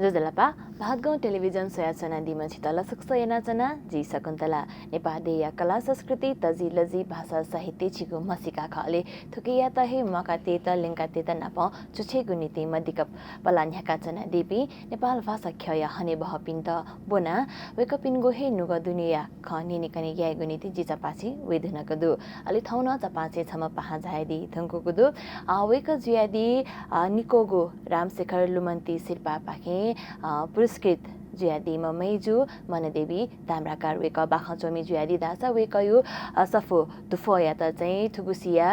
जोजलपा भागगाउँ television सोयाचना दिमछि तल sucks एनाचना जी शकुन्तला नेपाली या कला संस्कृति तजी लजी भाषा साहित्य छिगु मसिका खले थुकिया तहे मकाते त लिंकाते त नाप चुछेगु नीति मदिक पलान्याका चना देपी नेपाल भाषा खय हने बहपिन त बोना वेकपिन गोहे नुग दुनिया खनि निकनि ग्यागु नीति जी चपाछि वेदुनक दु अलि थौन चपाचे छम पहा जायदी थंकुगु दु वेक जुयादी निकोगु रामशेखर लुमन्ती सिरपा पाखे पुरस्कृत जुयादी ममेजु मनदेवी ताम्राकार वेक बाखचोमी जुयादी दासा वेकयु सफो दुफोया त चाहिँ थुगुसिया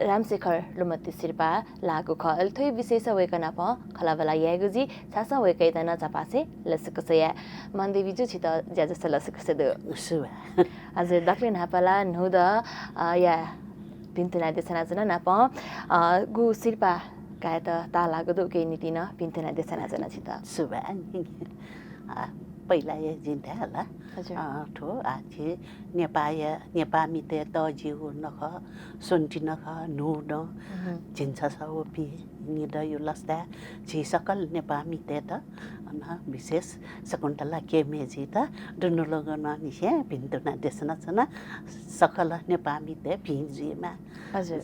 रामशेखर लुमन्ती सिरपा लागु खल थोइ विशेष वेक नाप खलाबला यागुजी छासा वेकै तना चपासे लसकसया मनदेवी जु छित ज्याजस लसकसे दु सुबा हजुर डाक्टर नापला नुद या पिन्तुना देसना जना नाप गु सिरपा काय त तालागो दो के नीति न पिन्तुना देसना जना छित सुबा पहिला ये जिन्दा होला हजुर ठो आछि नेपामी ते त जिउ नख सुन्टी नख नुड जिन्छ सवपि निद यो लस्दा छि सकल नेपामी ते त अन विशेष शकुन्तला के मेजी त दुनु लगन निसे पिन्तुना देसना जना सकल नेपामी ते पिजिमा हजुर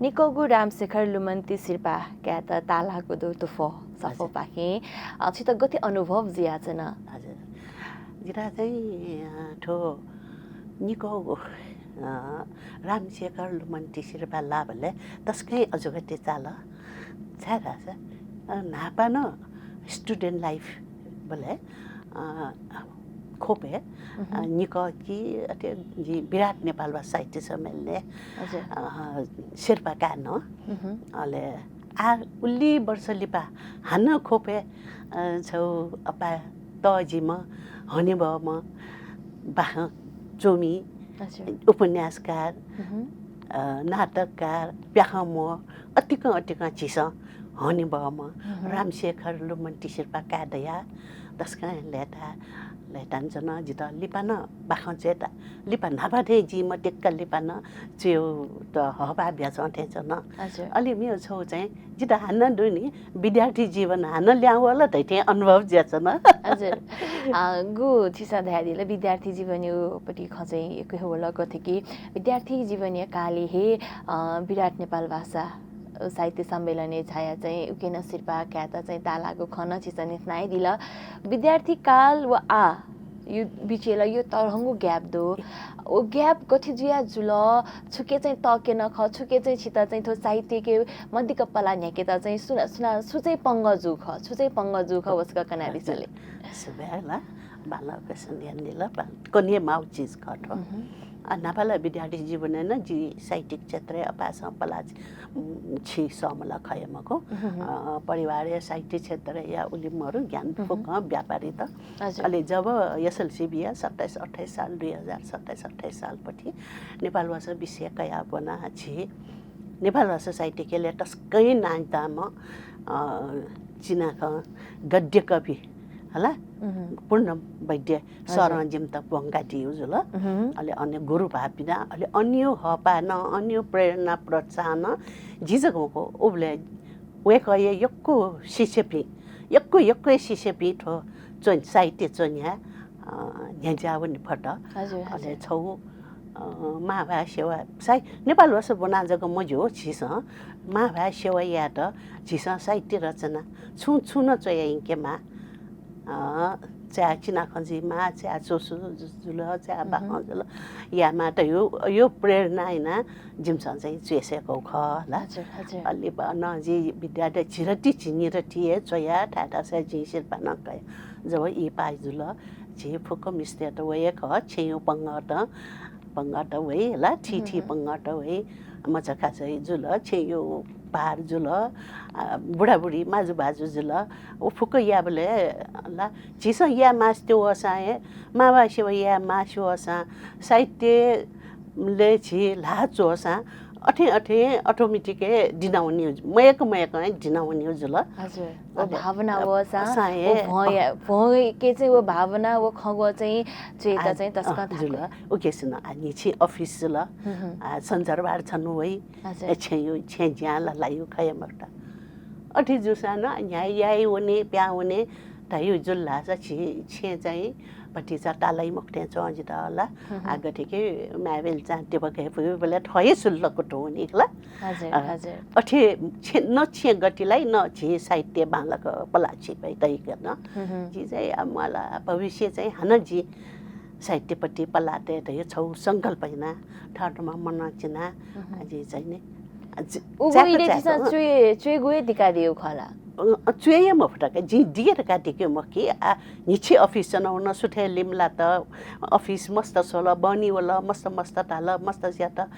निकोगु रामशेखर लुमन्ती सिरपा क्या त तालागो दो तुफो सफो पाखे छित गति अनुभव जिया छ न हजुर जिरा चाहिँ ठो निको रामशेखर लुमन्ती सिरपा लाभले तस्कै अजुगते चाल छारा छ नापा न स्टुडेन्ट लाइफ बोले खोपे निको कि जी विराट नेपालमा साहित्य सम्मेलने शेर्पा कान अले उल्ली वर्ष लिपा हान खोपे छौ अपा तजिम हनेबम बाह चोमी उपन्यासकार नाटककार प्याखम अतिक चिस हनेबम रामशेखर लुमन्ती शेर्पा कादया तस्का लेटान जन जित लिपान बाख चेता लिपा नाबाधे जी म टेक्का लिपान च्यो त हवा ब्याच थे जन अलि मियो छौ चाहिँ जित हान्न दुनी विद्यार्थी जीवन हान्न ल्याउ होला दैथे अनुभव ज्याछ न हजुर गु छिसा धादिले विद्यार्थी जीवन यो पटि खचै एकै होला कथे कि विद्यार्थी जीवन काली हे विराट नेपाल भाषा साहित्य सम्मेलन छाया चाहिँ उकेन सिरपा क्याता चाहिँ तालाको खन छिसने स्नाइ दिल विद्यार्थी काल व यो बिचेला यो तरहंगु ग्याप दो ओ ग्याप गथि जुया जुल छुके चाहिँ तके न ख छुके चाहिँ छिता चाहिँ थो साहित्य के मध्य कपला न्याके त चाहिँ सुना सुचै पंगजु ख सुचै पंगजु ख वसका कनादिसले सुबेला बाला पेसन ध्यान दिला कन्या माउ चीज खठो नापाला विद्यार्थी जीवन न जी साहित्यिक क्षेत्र अपास पला छि समला खयमको परिवार साहित्य क्षेत्र या उलिमहरु ज्ञान फोक व्यापारी त अहिले जब एसएलसी बिया 27-28 साल 2027-28 साल पछि नेपाल भाषा विषय कया बना छि नेपाल भाषा साहित्य के लेटस्कै नान्ताम चिनाक गद्य कवि होला पूर्ण वैद्य सरजिम त बंगाटी उजुल अहिले अन्य गुरु भापिना अहिले अन्य हपान अन्य प्रेरणा प्रोत्साहन जिजगको उबले वेकय यक्को शिष्यपि यक्को शिष्यपि ठो चोन साहित्य चोन्या न्याजावनि फट अहिले छौ महाभा सेवा साहि नेपाल भाषा बना जग मजो छिस महाभा सेवा या त छिस साहित्य रचना छु चोया इन्केमा च्या चिना खंजीमा च्या चोसु जुल च्या बाख जुल यामा त यो प्रेरणा हैन जिमसन चाहिँ चेसेको ख ल अलि न जी विद्यार्थी छिरटी छिनिरटी चया ठाटा से जी सिरपा न कय जब ई पाइ जुल जे फुक मिस्ते त वय ख छेउ पंगट वय लठी पंगट वय मचका चाहिँ जुल छेउ पार जुल बुढाबुढी माजु बाजु जुल ओ फुक या बले ला चिस या मास त्यो असाए मावा सेव या मासु असा साहित्य ले छि लाचो असा अठे अटोमेटिक दिनाउनी मयक दिनाउनी जुल हजुर ओ भावना वसा ओ भय के चाहिँ ओ भावना ओ खगो चाहिँ चेता चाहिँ तस्का जुल ओ केसन अनि छि अफिस जुल संसारबार छनु वइ छेयु छे ज्या लायु खयमटा अठी जुसान याई याई होने प्या होने ताई जुल्ला चाहिँ छे चाहिँ पट्टि चाहिँ टालै मुक्टे चजिता होला आगे ठिकै म्यावेल चाहिँ त्यो बके पुग्यो बेला ठय सुल्लको टोनी होला हजुर हजुर अठे न छे गतिलाई न छे साहित्य बालक पलाची भइ तै गर्न जी चाहिँ मलाई भविष्य चाहिँ हन जी साहित्यपट्टि पलाते त यो छौ संकल्प हैन ठाटोमा मन चिना जी चाहिँ नि उगुइले चाहिँ चुए गुए दिका दियो खला चुए म फटक जी दिएर काटेको म के निचे अफिस न सुठे लिमला त अफिस मस्त सोल बनी होला मस्त मस्त ताल मस्त ज्या त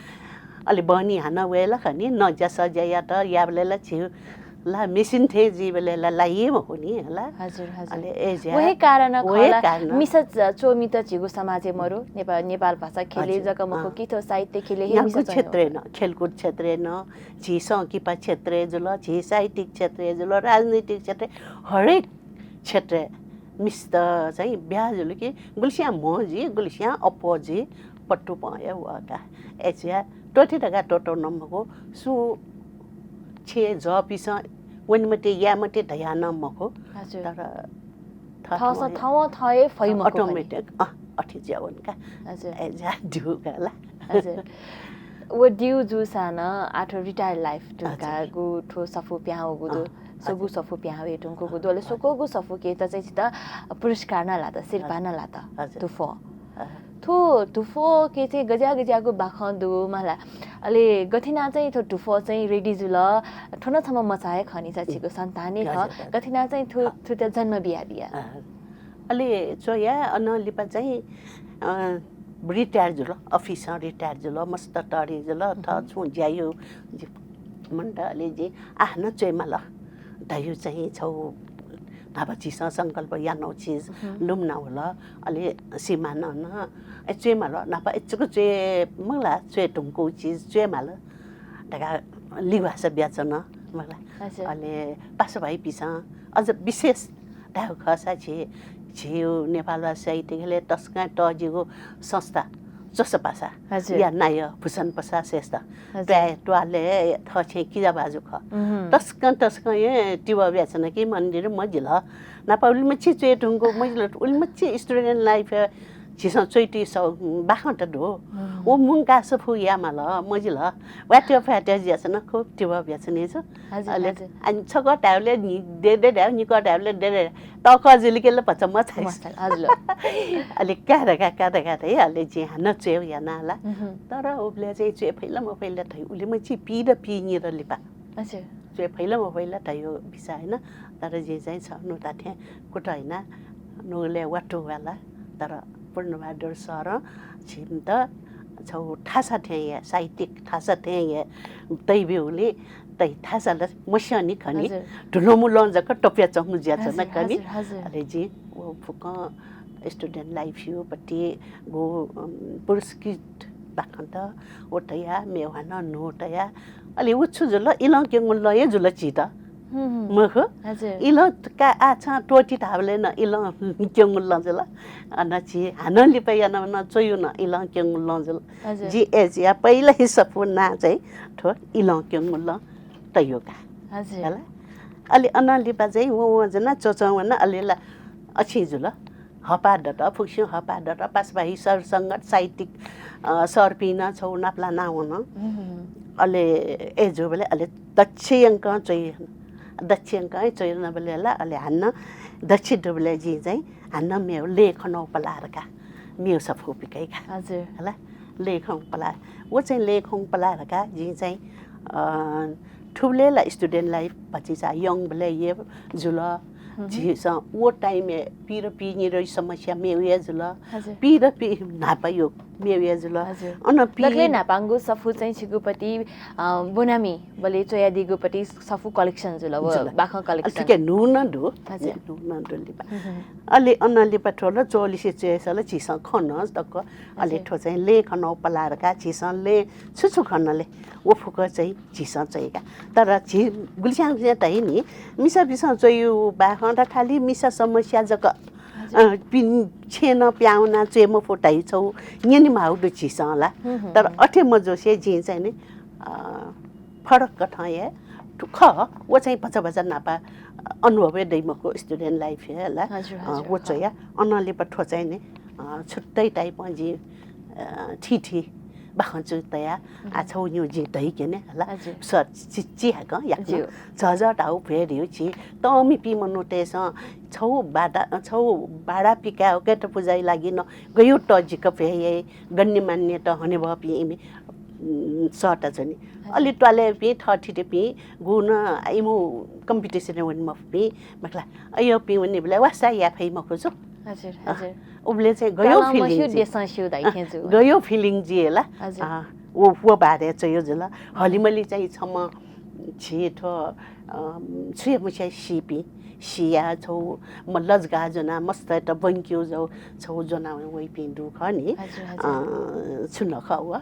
अलि बनी हान वेला खनि न ज्या सज्या त या बेला छि ला मेसिन थे जी बेला लाइए म हुनी होला हजुर हजुर अलि एज्या वही कारण खला मिस चोमित छिगु समाजे मरो नेपाल भाषा खेले जगमको किथो साहित्य खेले हे मिस क्षेत्र न खेलकुद क्षेत्र न जी संकिपा क्षेत्र जुल जी साहित्यिक क्षेत्र जुल राजनीतिक क्षेत्र हरेक क्षेत्र मिस त चाहिँ ब्याजुल कि गुलसिया मोजी गुलसिया अपोजी पट्टु पाया वका एज्या टोटी टका टोटो नमको सु छे जपिस वनमटे यामटे धया नमको तर थाव थाए फैमको अटोमेटिक अठी ज्यावनका हजुर एज्या दुगाला हजुर वो ड्यू जुसान आठो रिटायर लाइफ टुका गु ठो सफु प्याउ गुदु सोगु सफु प्याउ एटुको गुदु अले सोकोगु सफु के त चाहिँ त पुरस्कार न लाता सिरपा न लाता तुफो तुफो के चाहिँ गजागजाको बाखदु मला अले गथिना चाहिँ थो तुफो चाहिँ रेडी जुल ठोन थम मचाए खनि छिको सन्ताने ख गथिना चाहिँ थु त जन्म बिहा दिया अले चोया अनलिपा चाहिँ रिटायर जुल अफिस रिटायर जुल मस्त टरी जुल थ छु ज्यायो मण्डले जे आफ्न चोइमा ल दायु चाहिँ छौ नाबाचिसा संकल्प या नौ चीज लुम्ना होला अलि सीमा न चेमा ल नापा एचको चे मला चे टुमको चीज चेमा ल दगा लिवास ब्याचन मला अलि पास भाइ पिसा अझ विशेष दाउ खसा छे छियो नेपाल साहित्यले तस्का टजिगो संस्था जस पासा या नाय भूषण प्रसाद श्रेष्ठ प्राय टोले थछे किजा बाजु ख तस्क ये टिवा ब्याचन कि मन्दिर मजिल नापाउली मछि चे ढुंगो मजिल उली मछि स्टुडेन्ट लाइफ छिसा चोइटी सौ बाखट दो ओ मुंगा सफु यामाल मजिल वाट्यो फ्याट्यो ज्यासन खो टिवा ब्याचन छ अले अनि छग टाउले नि दे दा नि क टाउले दे तक जिलिकेले पछ म छ हजुर अलि कादा है अलि जे हान चेउ या नाला तर उले चाहिँ चे फैला म फैला थै उले म छि पी र पी नि र लिपा अच्छा चे फैला म फैला थयो बिसा हैन तर जे चाहिँ छ नु ताथे कुट हैन नुले वाटो वाला तर पूर्णबहादुर सर छिम त छौ ठासा थे साहित्यिक ठासा थे तैबेउले तै ठासाले मस्यानी खनि ढुलोमु लन्जक टोपिया चमु ज्याछ न खनि अले जी वो फुक स्टुडेन्ट लाइफ यो पट्टि गो पुरस्कृत बाखन्त ओटया मेवान नोटया अलि उच्छु जुल इलं के मुल ये जुल चिता मख इल का आछा टोटी थाबले न इल के मुल जुल अनछि हानलि पया न चोयु न इल के मुल जुल जी एज या पहिला सपना चाहिँ ठो इल के मुल तयोका हजुर अलि अनलिपा चाहिँ वो जना चोचौन अलिला अछि जुल हपा दट फुक्स्यो हपा दट पासबाही सरसंगत साहित्यिक सरपिना छौ नाप्ला नाउन अले एजो बेले अले दक्षिणक चाहिँ दक्षिणक चाहिँ नबेला अले हान्न दक्षिण डबले जी चाहिँ हान्न मेउ लेखन पलारका मेउ सफुपिकैका हजुर होला लेखन पलार वो चाहिँ लेखन पलारका जी चाहिँ ठुलेला स्टुडेन्ट लाइफ पछि चाहिँ यङ बेले ये जुल जिस वो टाइम पीर पीनी रो समस्या मेउ जुल पीर पी नापायो मेउ जुल अन पीले नापांगु सफु चाहिँ छिगुपटी बोनामी बले चोया दिगुपटी सफु कलेक्सन जुल बाख कलेक्सन के नुन दो नुन दो लिपा अलि अनलि पठोल चोलिसे चेसल छिस खन तक अलि ठो चाहिँ लेखन पलारका छिसले छुछु खनले वो फुक चाहिँ छिस चाहिका तर छि गुलस्याङ चाहिँ तै नि मिसा बिसा चोयु बाख त खाली मिसा समस्या जक पिन छेन प्याउना चेम फोटाइ छौ यनि माउडु छिसला तर अठे मजोसे जे चाहिँ नि फरक ठाए वो चाहिँ भचा नापा अनुभवै दैमको स्टुडेन्ट लाइफ है ला वो चाहिँ अनले पठो चाहिँ नि छुट्टै टाइप जी ठीठी बाखन्चु तया आछौ न्यु जी दै के ने ला स चिची हक या जज टाउ फेरियो छि तमी पि मनोटे स छौ बाडा पिका के त पुजाइ लागि न गयो त जिक फेये गन्य मान्य त हने भ पि इमी सटा जनी अलि टले पि ठठी पि गुन इमु कम्पिटिसन वन म पि मखला अयो पि वनि बले वासा या फै मखो छु हजुर हजुर उबले चाहिँ गयो फिलिङ जी होला वो बारे चाहिँ यो जुल हलिमली चाहिँ छम छिठो छुए मुछे सिपी सिया छौ म लजगा जना मस्त त बंक्यो छौ जना वइ पिन्दु खनि छुन खवा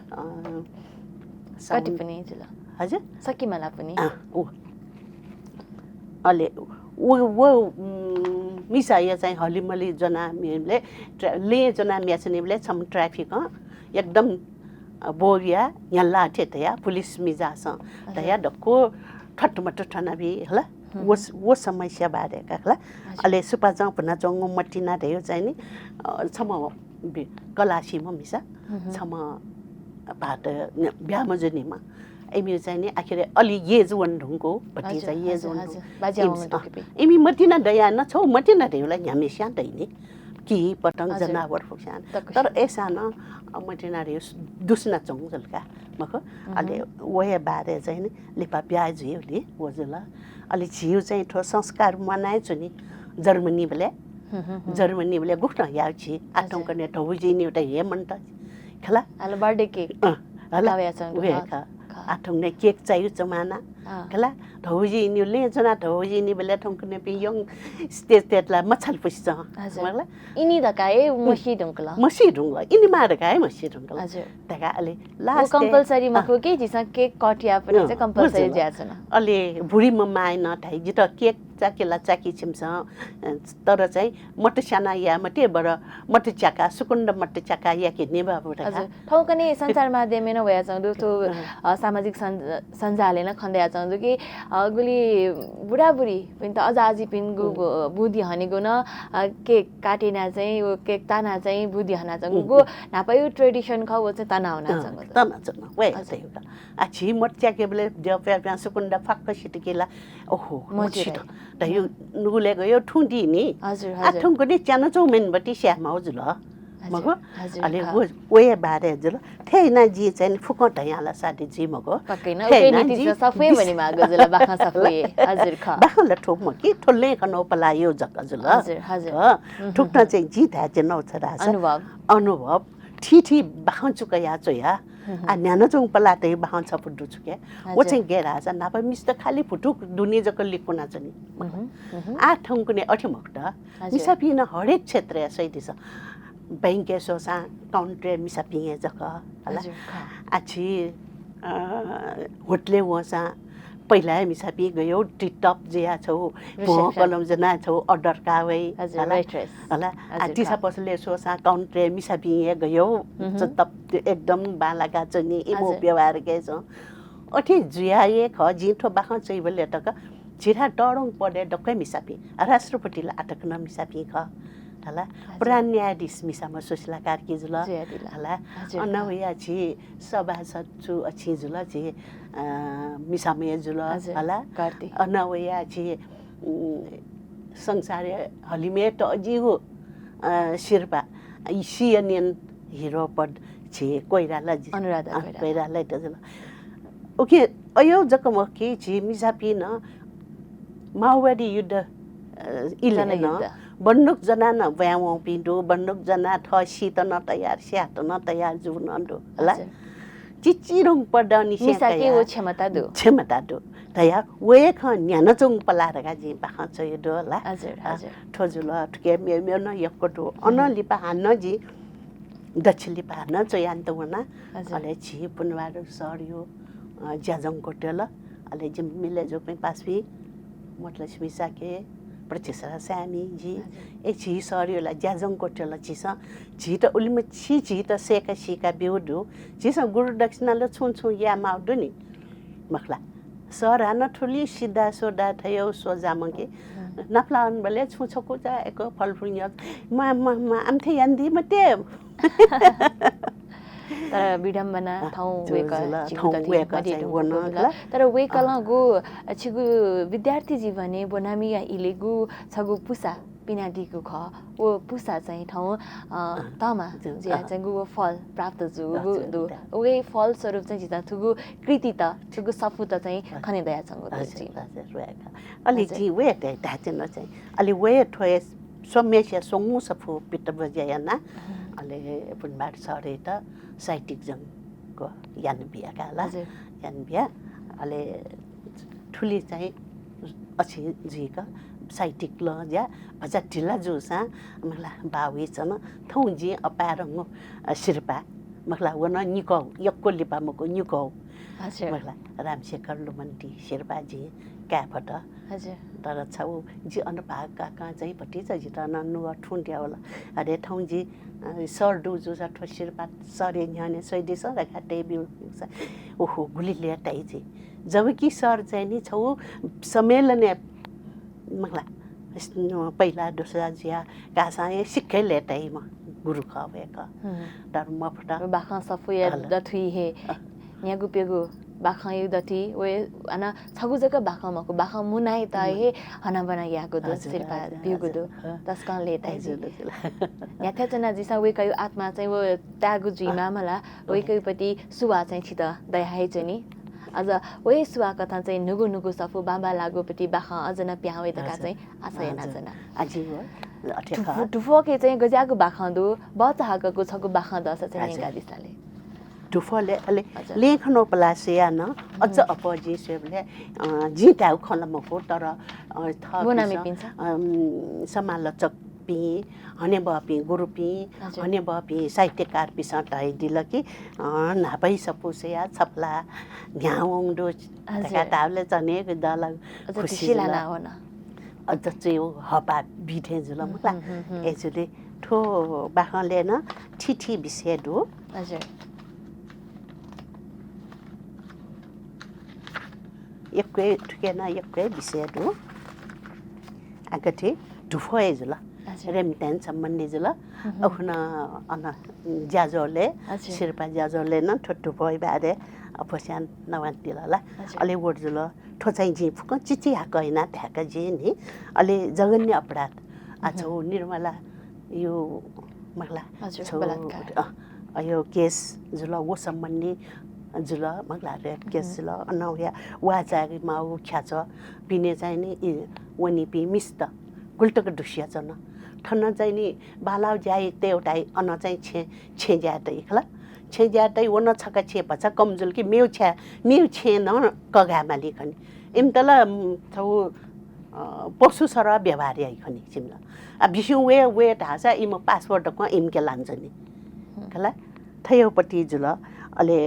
कति पनि जुल हजुर सकी मला पनि अले वो मिसा या चाहिँ हलिमली जना मेले ले जना म्यासनेले छम ट्राफिक एकदम बोरिया यल्ला ठेतया पुलिस मिजास तया डको ठटमट ठना भी हला वो समस्या बारे काला अले सुपा जङ पना जङ मटिना देयो चाहिँ नि छम कलासी म मिसा छम भात ब्याम जनीमा एमी चाहिँ नि आखिर अलि येज वन ढुङको पट्टी चाहिँ येज वन एमी मटिना दया न छौ मटिना देउला न्यामे स्यान दैनी कि पतंग जनावर फुक्सान तर ऐसा न मटिना रे दुसना चंग जलका मको अले वहे बारे चाहिँ नि लिपा ब्याज हेउले वजला अलि छिउ चाहिँ ठो संस्कार मनाए छु नि जर्मनी बेले गुख्न याछि आटम कने ढौजी नि एउटा हेमन्त खला अल बर्थडे केक हला आठौं ने केक चाहियो चमाना खला ढौजी नि ले जना ढौजी नि बेले ठंकने पे यङ स्टेज तेतला मछल पुछ मला इनी दकाए मसी ढुंगला इनी मार गाए मसी ढुंगला हजुर तका अले लास्ट कंपलसरी मको के जिसा केक कटिया पनि चाहिँ कंपलसरी ज्याछ न अले भुरी ममा आइन थाइ जित केक चाकेला चाकी छिमस तर चाहिँ मट साना या मटे बर मट चाका सुकुण्ड मट चाका या के नेबा बुटा हजुर ठौकने संचार माध्यम न भया चाहदु तो सामाजिक सञ्जालले न खन्दै चाहदु कि गुली बुढाबुढी पनि त अजाजी पिन बुद्धि हनेको न केक काटिना चाहिँ वो केक ताना चाहिँ बुद्धि हना चाहिँ गो नापायो ट्रेडिसन खौ चाहिँ तना हुना चाहिँ तना चाहिँ वे चाहिँ आ छि मट चाके बेले जप्या सुकुण्ड फक्क सिटकेला ओहो मछिट त यो नुले गयो ठुंडी नि हजुर हजुर आठौंको नि च्यानो चौमेन बटी स्यामा हजुर मगो अले ओए बारे जुल थेना जी चाहिँ फुकट याला साडी जी मगो पक्कै न ओके नीति सफै भनि मागो जुल बाखा सफै हजुर ख बाखला ठोक म के ठोल्ले कनो पलायो जक जुल हजुर हजुर ठुक्न चाहिँ जी धा चाहिँ नौ छ अनुभव ठीठी बाखन चुका या चोया आ न्यानो चोङ पलाते बाखन छ फुटु चुके ओ चाहिँ गेरा छ नापा मिस त खाली फुटुक दुनी जक लिकुना छ नि आठौंको ने अठमकट मिसा पिन हरेक क्षेत्र सही दिस बैंक सोसा काउन्टर मिसा पिए जक हला आछि होटले वसा पहिला मिसा पि गयो टिटप जिया छौ कलम जना छौ अर्डर कावे हला आटिसा पसले सोसा काउन्टर मिसा पिए गयो तप एकदम बालागा चनि इमो व्यवहार के छ अठी जुयाए ख जिठो बाख चाहिँ बले टक छिरा टडोङ पडे डक्कै मिसा पि राष्ट्रपतिले अटक न मिसा पि ख हला प्राण न्यायाधीश मिसामा सुशीला कार्की जुल हला अनवया छि सभासद छु अछि जुल छि मिसामे जुल हला अनवया छि संसारे हलिमे त अजिगो शिरपा सिएनएन हिरो पद छि कोइराला अनुराधा कोइराला त जुल ओके अयो जकमकी छि मिसापि न माओवादी युद्ध इलेन बन्दुक जना न व्याउ पिन्दो बन्दुक जना ठसी त न तयार स्याट न तयार जुन अन्डो हला चिचिरङ पडनी मिसाके वो क्षमता दो तया वे ख न्यान चोङ पलारगा जी बाख छ दो हला हजुर हजुर ठोजुल ठके मे न यक्को अनलिपा हान्न जी दक्षिणली पार्न चयान्त वना अले छि पुनवार सर्यो ज्याजङ कोटेल अले जिम मिले जो पे पासवी मतलब मिसाके प्रचेसरा सामी जी ए छि सर्योला ज्याजङ कोटेल छिस छि त उलिम छि त सेका सिका बेउडु छिस गुरु दक्षिणा ल छु या माउडु नि मखला सरान ठुली सिधा सोडा थयो सोजामके नफ्लान बले छुछको जा एको फलफुल य म आमथे यान्दी मते तर विडम्बना ठाउँ वेका तर वेकलगु छिगु विद्यार्थी जीवने बोनामिया इलेगु छगु पुसा पिनाडीको ख वो पुसा चाहिँ ठाउँ तमा ज्या चाहिँ गु फल प्राप्त जुगु दु वे फल स्वरूप चाहिँ जिता थुगु कृति त थुगु सफुत चाहिँ खने दया छंगु अलि जी वे त दाचन चाहिँ अलि वे थोय सोमेसिया सोंगु सफु पिट बजायना अलि पुनबार सरे त साइटिक जंगको यान बिया काला यान बिया अलि ठुली चाहिँ अछि जीका साइटिक ल ज्या भजा ढिला जुसा मला बावी छन थौजी अपारंगो शिरपा मला वन निको यक्को लिपामको निको मला रामशेखर लुमन्टी शिरपाजी क्याफट हजुर तर छौ जी अनभाग का चाहिँ पटी चाहिँ त ननु ठुन्ड्या होला अरे थौजी सर डु जुसा ठो शिरपा सरे न्याने सैदे सर घाटे बिउ ओहो गुली लेटाइ जी जबकि सर चाहिँ नि छौ सम्मेलन मलाई पहिला दोस्रा जिया कासाए सिक्कै लेटाइ म गुरु खवेका तर म फटा बाखा सफुया दथुई हे न्यागु पेगु बाखा यु दथि वे अना छगु जक बाखा मको बाखा मुनाइ त हे हना बना यागु दो सिरपा बिउगु दो तस्का लेटाइ जी याथे जना जिसा वे कयु आत्मा चाहिँ वो तागु जिमा मला वे कयुपति सुवा चाहिँ छित दयाहे जनी अझ वे सुवा कथा चाहिँ नुगु नुगु सफु बाबा लागुपति बाखा अजना प्यावे तका चाहिँ आशयना जना आजीव अठेका टुफो के चाहिँ गजागु बाखा दु बचागको छगु बाखा दस चाहिँ गादिसाले टुफोले अले लेखनो प्लासिया न अझ अपजी सेबले जिताउ खलमको तर बोनामी पिन्छ समालोचक पी हने बपी गुरुपी हने बपी साहित्यकार पिसटाइ दिलकी नापै सपुसेया छपला न्याउङ दो तका तावले चने दल खुसी लाना हो न अझ चाहिँ हपा बिथे जुल मला एजुले ठो बाखले न ठिठी बिसे दो हजुर एककै ठुकेना एककै बिसे दो आगथे दुफोए जुल रेमटेन सम्बन्धी जुल अखना अन ज्याजोले शिरपा ज्याजोले न ठट्टु भइ बारे अपस्यान नवान्तिला अले वड जुल ठोचाइ जी फुक चिची हाकैना ठ्याका जी नि अले जगन्य अपराध आछौ निर्मला यो मगला यो केस जुल वो सम्बन्धी जुल मगला रेप केस जुल अनौया वाजागी माउ ख्याच पिने चाहिँ नि वनी पि मिस्त गुल्टक दुसिया छन ठन चाहिँ नि बालाउ जाई तेउटाइ अन चाहिँ छे ज्यादै खला छे ज्यादै वन छका छे पछ कमजुल कि मेउ छे न कगामा लिखनी इमतला छौ पशु सर व्यवहार आइ खनी सिमला आ बिसु वे ढासा इम पासवर्ड क इमके लान्छ नि खला थयोपटी जुल अले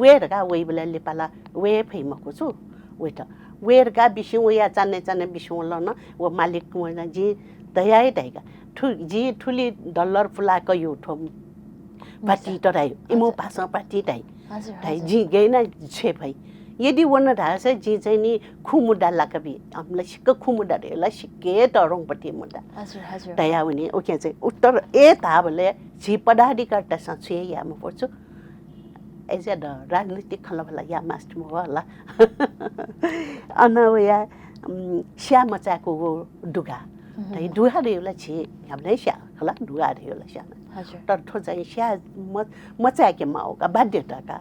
वेरगा वे बेला लेपाला वे फेमको छु वेट वेरगा बिसु या चान्ने बिसु ल न व मालिक म जी दयाइ दाइगा जी ठुली डलर फुलाको यो ठो पाटी तराइ इमो भाषा पाटी दाइ दाइ जी गएन छे भई यदि वन ढासा जी चाहिँ नि खुमुडा लाकबी हमलाई सिक्क खुमुडा रेला सिक्के तरङपटी मुडा हजुर हजुर दया हुने ओके चाहिँ उत्तर ए ताबले जी पदाधिकारी सचे या म पर्छु एजे द राजनीतिक खलबला या मास्टर म होला अनवया श्याम मचाको दुगा tai duha de la chi yam le sha khala duha de la sha tar tho jai sha ma cha ke ma ka ba de ta ka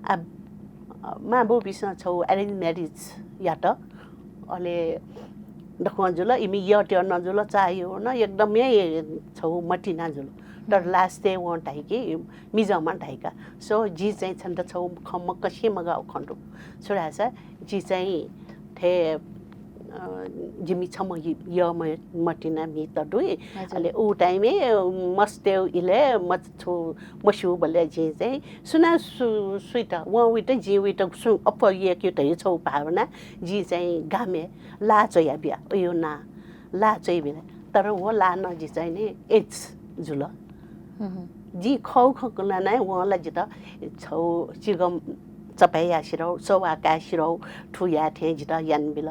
a ma bo bisa chau arrange marriage ya ta ale दखन जुल इमी यट्यो नजुल चाहियो न एकदमै छौ मटिना जुल तर लास्ट डे वन टाइके मिजमा टाइका सो जी चाहिँ छन् त छौ खम कसे मगा खण्डु छोरा छ जी चाहिँ थे जिमी छम य मटिना मि त दुई अले उ टाइमे मस्ते इले मछु मसु बले जी चाहिँ सुना सुइता व वित जी वित सु अप ये के त छौ भावना जी चाहिँ गामे ला चया बिया यो ना ला चय बिया तर वो ला न जी चाहिँ नि एच जुल जी खौ खकला नै वला जी त छौ चिगम चपाइयासिरौ सौवाकासिरौ ठुया थे जिता यानबिल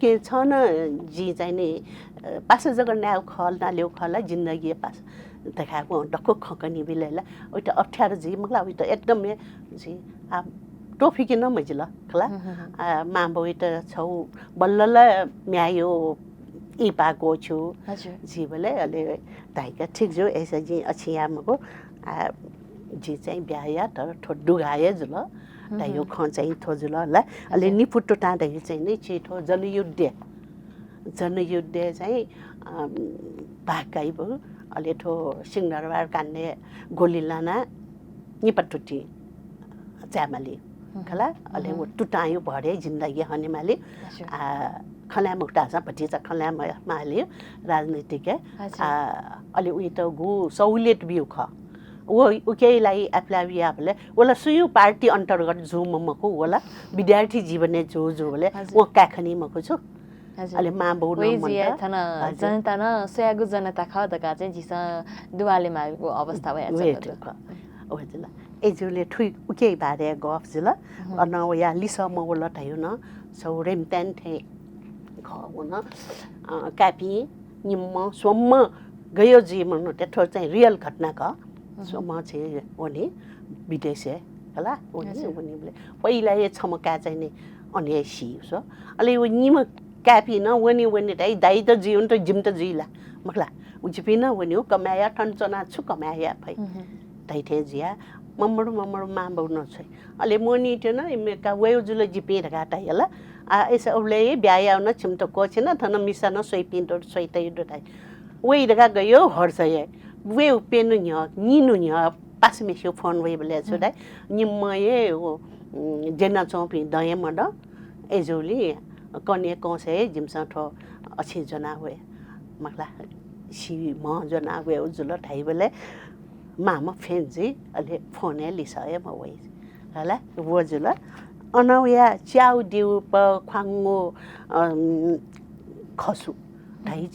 के छ न जी चाहिँ नि पास जगन न्याउ खल नाल्यो खला जिन्दगी पास देखाएको डक्को खकनी बिलेला ओइटा अप्ठ्यारो जी मगला ओइटा एकदम जी आ टोफी किन मजिल खला माम्बो ओइटा छौ बल्लला म्यायो ई पाको छु जी बोले अले ताइका ठीक जो ऐसा जी अच्छी यामको जी चाहिँ ब्याया तर ठोड्डु गाए जुल तायो ख चाहिँ थो जुल ल अले निपुट्टो टाँदै चाहिँ नि छिटो जनयुद्ध चाहिँ भागकाइ भयो अले ठो सिंहदरबार कान्ने गोली लाना निपटुटी च्यामाली खला अले वो टुटायो भरे जिन्दगी हनेमाली खला मुक्तासा भटिचा खला माले राजनीतिक अले उही त गु सहुलियत बिउ ख वो उकेलाई एप्लाविया भले ओला सुयु पार्टी अन्तर्गत जो ममको ओला विद्यार्थी जीवने जो बोले वो काखनी मको छु अले मा बहु जनता न सयागु जनता खदका चाहिँ जिस दुवाले मागेको अवस्था भएछ ओजला एजुले ठुइ उके बारे गफ जिला अन या लिसा मवला थायो न सौरेम तेन थे ख न कापी निम्म सोम्म गयो जीवन त्यथो चाहिँ रियल घटना क सोम्म चाहिँ ओनी विदेश होला ओनी बोले पहिला ये छमका चाहिँ नि अनि सी सो अले वो निम कापी न वनी दाइ त जीवन त जिम त जिला मखला उजिपिन वनी हो कमाया ठन्चना छु कमाया भई दाइथे जिया मम्मडु माम्बौ न छै अले मोनी थे न इमेका वेउ जुल जिपे रगाटा यला आ ऐसा उले ब्याया न छिम त कोछे न थन मिसा न सोइ पिन त सोइ तै दtai वे रगा गयो हर्छ ये वेउ पेन न्य निनु न्य पास मेसो फोन वे बले छु दाइ निम्मये जेना चौपी दय मड एजोली कने कसे जिमसा ठो अच्छी जना हुए मखला सी म जना हुए उजुल ठाइ बले मामा फेन्जी अले फोने लिसए म वइ हला वजुल अनौया च्याउ दिउ प ख्वाङो खसु ठाइ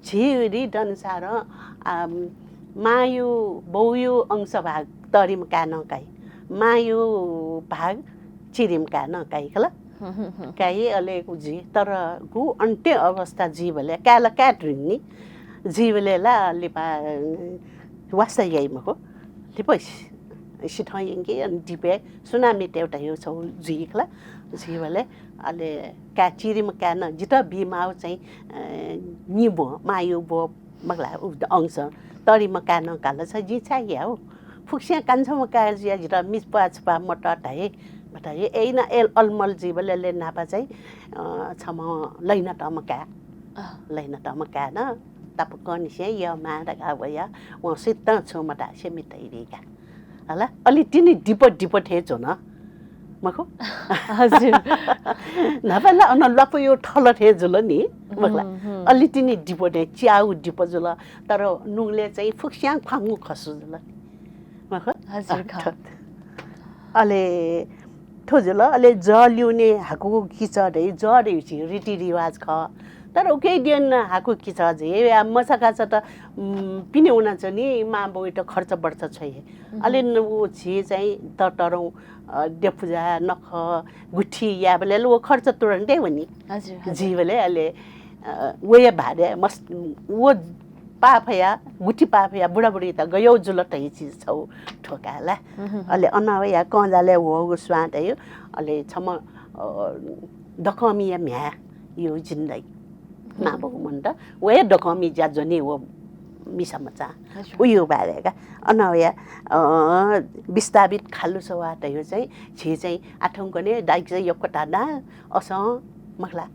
छिरी दनसार मायु बौयु अंश भाग तरिम का नकाइ मायु भाग चिरिम का नकाइ खला काई अले जी तर गु अन्त्य अवस्था जीवले काला क्याटरिङ जीवले ला लिपा वास्ता यइमको लिपै सिथाइङके अनि दिपे सुनामी तेउटा यो छौ जीखला जीवले अले का चिरिम का न जित बिमाउ चाहिँ निबो मायु बो मगला अंश तरी मकान काला छ जी छ याउ फुक्सिया कान्छम का जिया जित मिस पाछपा मटा ढाइ बताए एना एल अलमल जीवले ले नापा चाहिँ छम लैन टमका न तप कनिसे या मा दगा भया व सित छु मटा से मितैरिका हला अलि तिनी डिप थे छ न मखो हजुर नपला अन लप यो ठल थे जुल नि मखला अलि तिनी डिप थे च्याउ डिप जुल तर नुले चाहिँ फुक्स्याङ फाङु खसु जुल मखो हजुर अले ठोजुल अले जल्युने हाकु किचडे जडे छि रीतिरिवाज ख तर उकै दिन हाकु किचड हे मसका छ त पिने उना छ नि मा बोइट खर्च बढ्छ छै अले उ छि चाहिँ तरौ देपुजा नख गुठी या बले लो खर्च तुरन्तै हुनी हजुर जीवले अले वे भाडे मस्त वो पाफया गुठी पाफया बुढाबुढी त गयो जुलट हि चीज छौ ठोकाला अले अनया कजाले हो स्वाद है अले छम दकमिया म्या यो जिन्दगी नाबो मन त वे दकमी जा जने हो मिसमचा उयो बारेका अनया विस्तापित खालु सवात यो चाहिँ छि चाहिँ आठौं गने दाइक चाहिँ यो कटाना अस मखला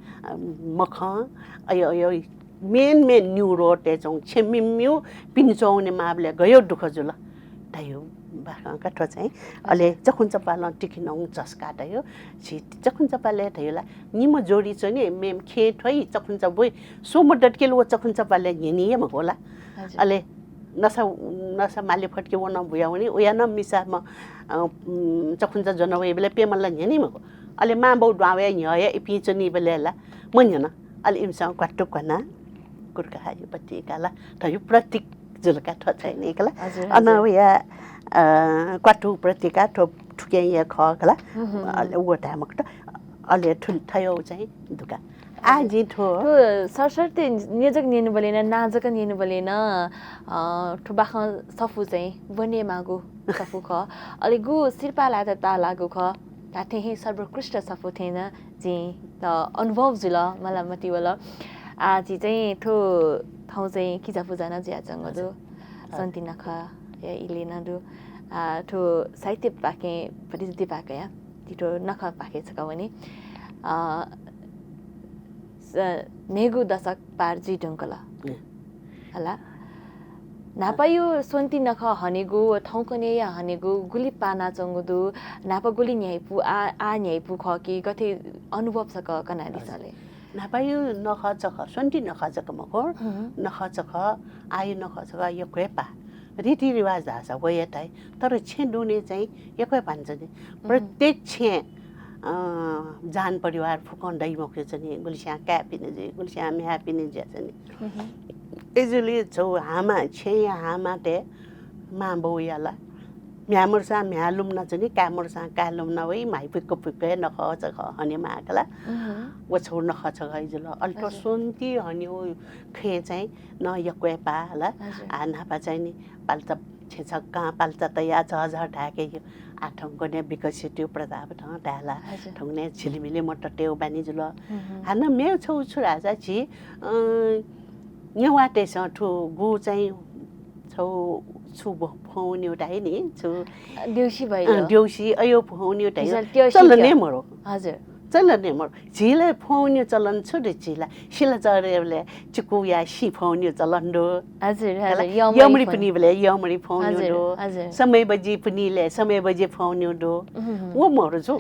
मख अयो मेन न्युरो तेजों छेमिम्यु पिन्छौने माबले गयो दुख जुल तायो बाका ठो चाहिँ अले चखुन चपाल टिकिनौ चस्का तायो छि चखुन चपाले थयोला निम जोडी छ नि मेम खे थई चखुन चबोइ सोम डटकेल व चखुन चपाले निनिए म होला अले नसा माले फटके वन भुयाउनी उया न मिसा म चखुन च जनवे बेले पेमल निनि म अले मा बौ डावे न्याय इपिचनी बेलेला मन्यना अले इमसा क्वाटो कना कुर्का हायो पतिकाला थयो प्रतीक जुलका थ छैन एकला अनया क्वाटो प्रतिका ठो ठुके या खला अले वटा मक्ट अले ठुल थयो चाहिँ दुका आजी ठो सरसर्ती निजक निनु बलेन नाजक निनु बलेन ठुबाख सफु चाहिँ बने मागु सफु ख अलि गु सिरपाला त ता लागु ख ताथे हे सर्वोत्कृष्ट सफु थिएन जी त अनुभव जुल मलाई मति वाला आजी चाहिँ ठो ठाउँ चाहिँ किजा पूजा न ज्या जंगदु सन्ति नख या इले नदु ठो साहित्य पाके परिस्थिति पाके या तिठो नख पाके छ कवनी नेगु दशक पार जी ढङ्कला हला नापायो सोन्ती नख हनेगु ठाउँकने या हनेगु गुली पाना चंगुदु नापा गुली न्याइपु आ न्याइपु ख कि कथे अनुभव सक कनाडी सले नापायो नख चख सोन्ती नख चख मको नख चख आयु नख चख यो क्वेपा रीतिरिवाज धासा वयताइ तर छे दुने चाहिँ यकै पान्छ नि प्रत्येक छे जान परिवार फुकन्दै मक्यो चाहिँ गुलिस्या क्यापिने जे गुलिस्या म्यापिने जे चाहिँ एजुली छौ हामा छे हामा ते मा बौयाला म्यामरसा म्यालुम न चाहिँ क्यामरसा कालुम न वइ माइपुको पुके नख चख हने माकला व छौ नख चख जुल अल्ट्रासोन्ती हन्यो खे चाहिँ न यक्वे पाला आ नापा चाहिँ नि पाल्ता छेछक्का पाल्ता तया झझ ढाके यो आठौँको ने विकसित प्रताप ठ डाला ठौने छिलिमिली मट्टेउ बानी जुल हान मेउ छौ छुरा चाहिँ न्यावाटे स ठु गु चाहिँ छौ छु फोन एउटा है नि छु देउसी भइलो देउसी अयो फोन एउटा चल्ने मरो हजुर चल्ने मरो झिले फोन चलन छुटे झिला शिला चरेले चुकु या सी फोन चलन दो हजुर हजुर यमरी पनि बेले यमरी फोन दो समय बजी पनि ले समय बजी फोन दो वो मरो छु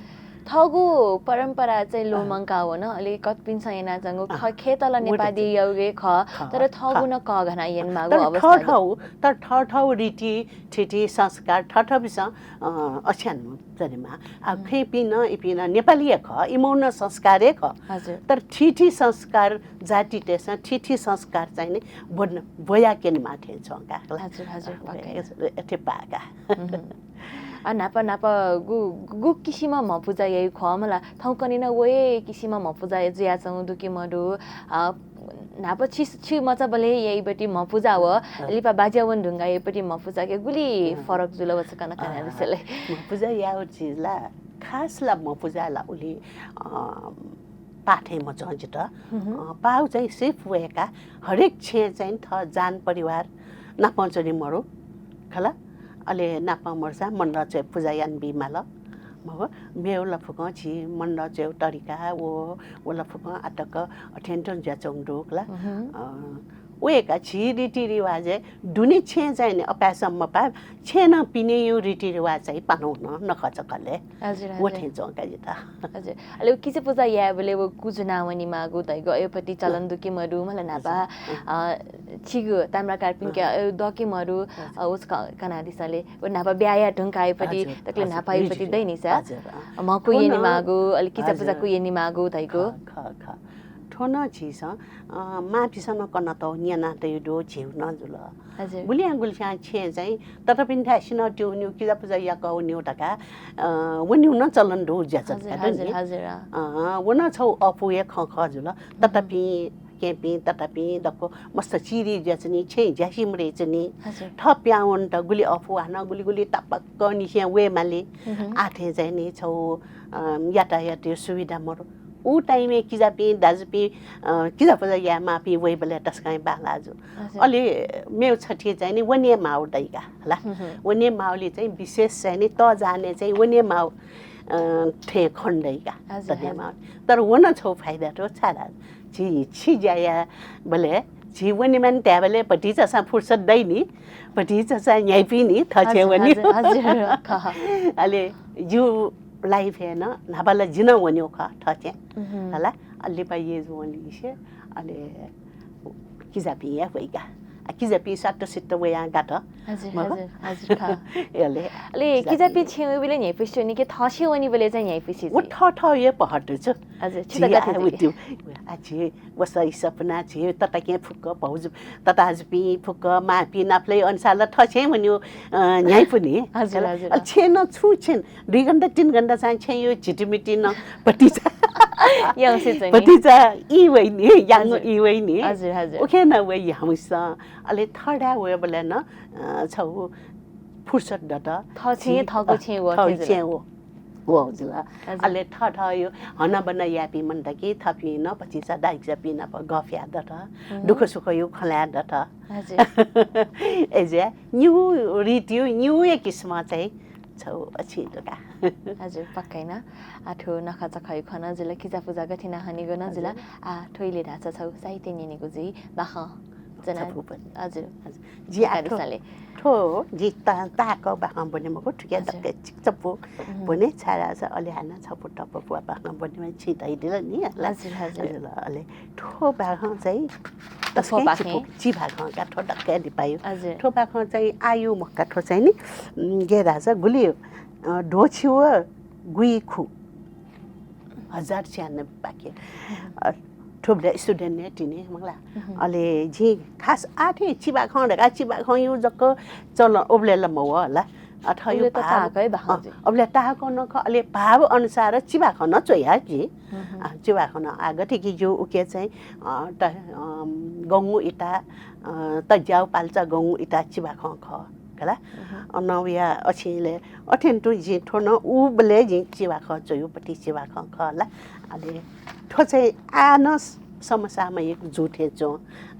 थगु परम्परा चाहिँ लोमङ्का हो न अलि कतपिन सैना जंगु खेतल नेपाली यौगे ख तर थगु न क घना येन मागु अवस्था तर ठठौ रीति ठिठी संस्कार ठठबिस अछ्यान जनेमा आ खेपिन इपिन नेपाली ख इमौन संस्कार ख तर ठिठी संस्कार जाति तेस ठिठी संस्कार चाहिँ नि बन बया केन माथे छ का हजुर हजुर पक्कै एथे पाका नापा नापा गु किसिम म पूजा यही ख मला ठाउँकनि न वे किसिम म पूजा ज्या चंगु दुकी मडु नापा छि मचा बले यही बटी म पूजा हो लिपा बाज्यावन ढुंगा यपटी म पूजा के गुली फरक जुल वस कन खाना दिसले म पूजा याउ चिजला खासला म पूजाला उली पाठे म जंजित पाउ चाहिँ सिर्फ वेका हरेक छे चाहिँ थ जान परिवार नापञ्चनी मरो खला अले नापा मर्सा मन्ड चाहिँ पूजा यान बिमाल मग मेउला फुक छि मन्ड चाहिँ तरिका ओला फुक अटक अठेन्टन ज्या चंगडोकला वेका छि रीतिरिवाज दुनी छे चाहिँ नि अपासम्म पा छेन पिने यो रीतिरिवाज चाहिँ पाउन नखचकले हजुर वठे जंका जिता हजुर अले किसे पूजा या बले वो कुजुनावनी मागु तै गयोपति चलन दुकी मरु मला नापा छिगु ताम्रा कार्पिन के दकी मरु उस कनादिसले वो नापा ब्याया ढुंकाएपति तकले नापाएपति दैनिसा मको येनी मागु अले किसे पूजा को येनी मागु तैको ख ठोन छिस माफिसम्म कन त न्याना त यो झिउ न जुल हजुर बुलिया गुलस्या छे चाहिँ ततपिन थासिन त्यो न्यु किजा पूजा या कौ न्यु टका वन्यु न चलन दो ज्याच हजुर हजुर वन छौ अपु या ख ख जुल ततपि केपि ततपि दको मस्त चिरी ज्याचनी छे ज्यासिमरे चनी थप्याउन त गुली अफु हान गुली गुली तपक्क निस्या वे माले आथे चाहिँ नि छौ यातायात सुविधा मरो उ टाइमे किजापि दाजुपि किजा पूजा या मापि वे बले टस्काइ बालाजु अलि मेउ छठी चाहिँ नि वन्य माउ दैका होला वन्य माउले चाहिँ विशेष चाहिँ नि त जाने चाहिँ वन्य माउ ठे खण्डैका तने माउ तर वन छौ फाइदा तो छाडा छि जाया बले छि वन्य मान ट्याबले पटी जसा फुर्सद दैनी पटी जसा न्याइपि नि थछे वनी हजुर अले जु लाइफ है ना नाबाला जिना वन्यो खा ठचे होला अलि पाइए जो वनी से अले किजा पिया भइका किजापि साट्टो सिट्टो वया गाठ हजुर हजुर हजुर ख यसले ले किजापि छेउ बिले न्याय पिस्यो नि के थसे वनी बले चाहिँ न्याय पिसी वो ठ ये पहट छ हजुर छिटा गाथे त्यो आछि वसा सपना छे तता के फुक्क भौज तता आज पि फुक्क मापि नाप्ले अनुसार ठछे भन्यो न्याय पनि हजुर हजुर छेन छु छेन 2 घण्टा 3 घण्टा चाहिँ छे यो छिटिमिटी न पटिचा यङसे चाहिँ पटिचा ई वइनी याङ ई वइनी हजुर हजुर ओके न वइ हमस अले थडा वे बले न छौ फुर्सद दत थछे थको छे वो छे वो जुला अले ठ यो हना बना यापी मन त के थपी न पछि सा दाइ जपी न प गफ्या दत दुख सुख यो खल्या दत हजुर एजे न्यू रिट्यू न्यू एक किस्म चाहिँ छौ अछि दुका हजुर पक्कै न आठो नखा चखाइ खना जिला किजा पूजा गथिना हनी गन जिला आ ठोइले ढाचा छौ साहित्य निनेको जी बाख जना हजुर जी आठो ठो जी ताको बाख बने मको ठिकै दक्के चिकचपो बने छारा छ अलि हाना छपो टपो बुवा बाख बने छिटाइ दिल नि हजुर हजुर अलि ठो बाख चाहिँ तसको बाखे ची बाख काठो दक्के दि पायो हजुर ठो बाख चाहिँ आयु मक्का ठो चाहिँ नि गेरा छ गुली ढोछिउ गुई खु 1096 बाके ठोब्ले स्टुडेन्ट ने तिने मंगला अले जी खास आठे चिबा खण्डका चिबा खयु जक चल ओब्ले ल मव होला अथयो ताकै बाहजे ओब्ले ताको न ख अले भाव अनुसार चिबा खन चोया जी चिबा खन आगथे कि जो उके चाहिँ त गंगु इटा त जाउ पाल्चा गंगु इटा चिबा ख ख कला अनविया अछिले अठेन्टु जी ठोन उबले जी चिबा ख चोयु पटी चिबा ख ख ला अले ठो चाहिँ आनस समस्यामा एक जुठे जो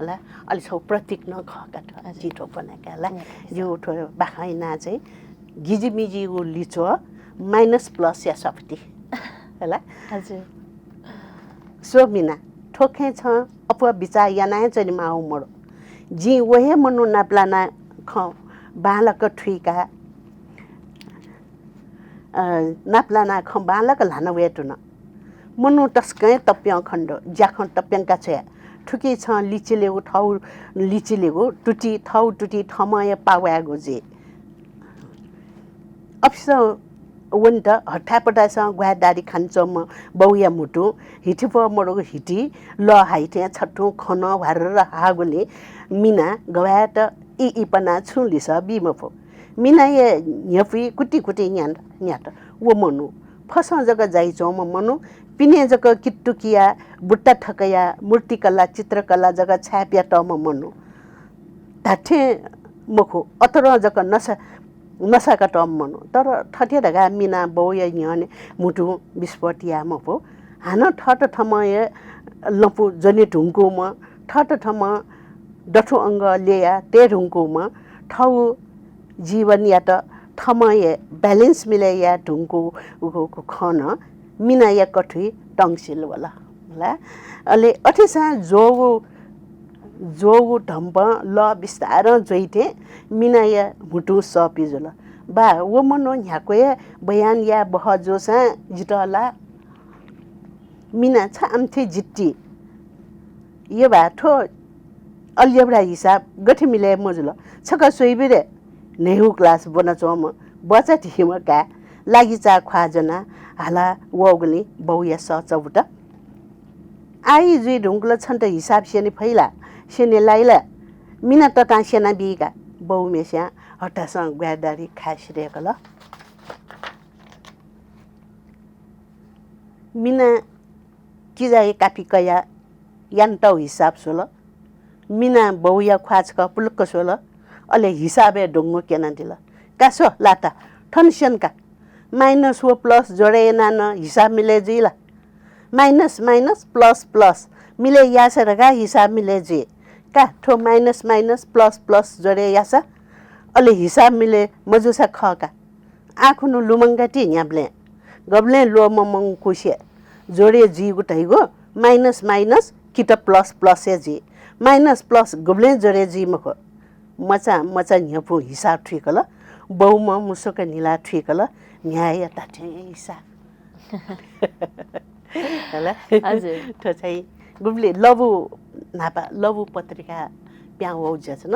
ला अलि छौ प्रतीक न खका जिठो बनाका ला यो ठो बाखाइना चाहिँ गिजिमिजी उ लिचो माइनस प्लस या सफ्टी हैला हजुर सोमिना ठोखे छ अप बिचा याना चाहिँ माउ मरो जी वहे मनु नाप्लाना ख बालक ठुइका नाप्लाना ख बालक लाना वेटु न मनु टस्कै तप्यां खण्ड ज्याख तप्यांका छ ठुकी छ लिचिले उठाउ लिचिले गो टुटी थाउ टुटी ठमय पावागो जे अफिस वन्ट हट्टापटास ग्वादारी खान्छम बौया मुटु हिटिप मरो हिटी ल हाइटे छट्टु खन भरेर हागोले मिना गवाट इ पना छुलिस बिमफो मिना ये न्यपी कुटी कुटी न्याट वो मनु फस जग जाई चोम मनु पिने जग किट्टुकिया बुट्टा ठकया मूर्तिकला चित्रकला जग छाप्या टम मनु धाठे मखो अतर जग नसाका टम मनु तर ठटे ढगा मिना बौया न्याने मुटु विस्फोटिया मफो हान ठट ठमय लपु जने ढुङ्को म ठट ठम डठो अङ्ग लेया ते ढुङ्को म ठाउ जीवन या त ठमय ब्यालेन्स मिले या ढुङ्को उको खन मिना या कठुई टङसिल वाला ला अले अठेसा जो ढम्प ल बिस्तार जोइथे मिना या मुटु सपिजल बा वो मनो न्याको या बयान या बहजोसा जिटला मिना छ आमथे जिट्टी ये बाठो अलजेब्रा हिसाब गठे मिले मजुल छका सोइबिरे नेहु क्लास बना चोम बचा थिम का लागि चा ख्वाजना हाला वगली बौया स चौट आई जुइ ढुङ्गल छन्त हिसाब सेने फैला सेने लाइला मिना तता सेना बिगा बौ मेस्या हटासँग ग्वादारी खासिरेको ल मिना किजाए कापी कया यान्तौ हिसाब सोल मिना बौया ख्वाजका पुलुक्क सोल अले हिसाबे ढुङ्गो केना दिल कासो लाता ठनसेनका माइनस वो प्लस जोड़े ना न हिसाब मिले जी ला माइनस माइनस प्लस प्लस मिले यासा रगा हिसाब मिले जी का ठो माइनस माइनस प्लस प्लस जोड़े यासा अले हिसाब मिले मजुसा ख का आखुनु लुमंगाटी न्याब्ले गब्ले लो ममंग कुसे जोड़े जी गुटाइगो माइनस माइनस किट प्लस प्लस जी माइनस प्लस गब्ले जोड़े जी मको मचा मचा न्यापु हिसाब ठिकल बौमा मुसोका निला ठिकल न्याय ताठे हिसाब होला हजुर त्यो चाहिँ गुब्ले लबु नापा लबु पत्रिका प्याउ हो जसन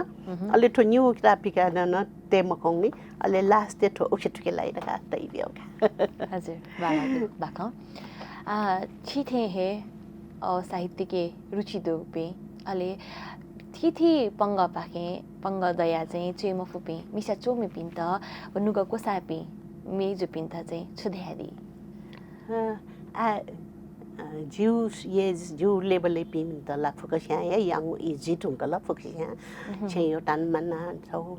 अलि ठो न्यू ग्राफिका न ते मखौनी अलि लास्ट ते ठो उखे ठुके लाइरका तै बियो हजुर बाबा बाका छिथे हे साहित्य के रुचि दो पे अले थिथि पंग पाके पंग दया चाहिँ चेम फुपे मिसा चोमे पिन्त नुगा कोसापे मेजु पिन्त चाहिँ छुध्यादी आ जिउ लेभलले पिम त ला फुकस्या yang i ji tung kala fuksia che yo tan mana chau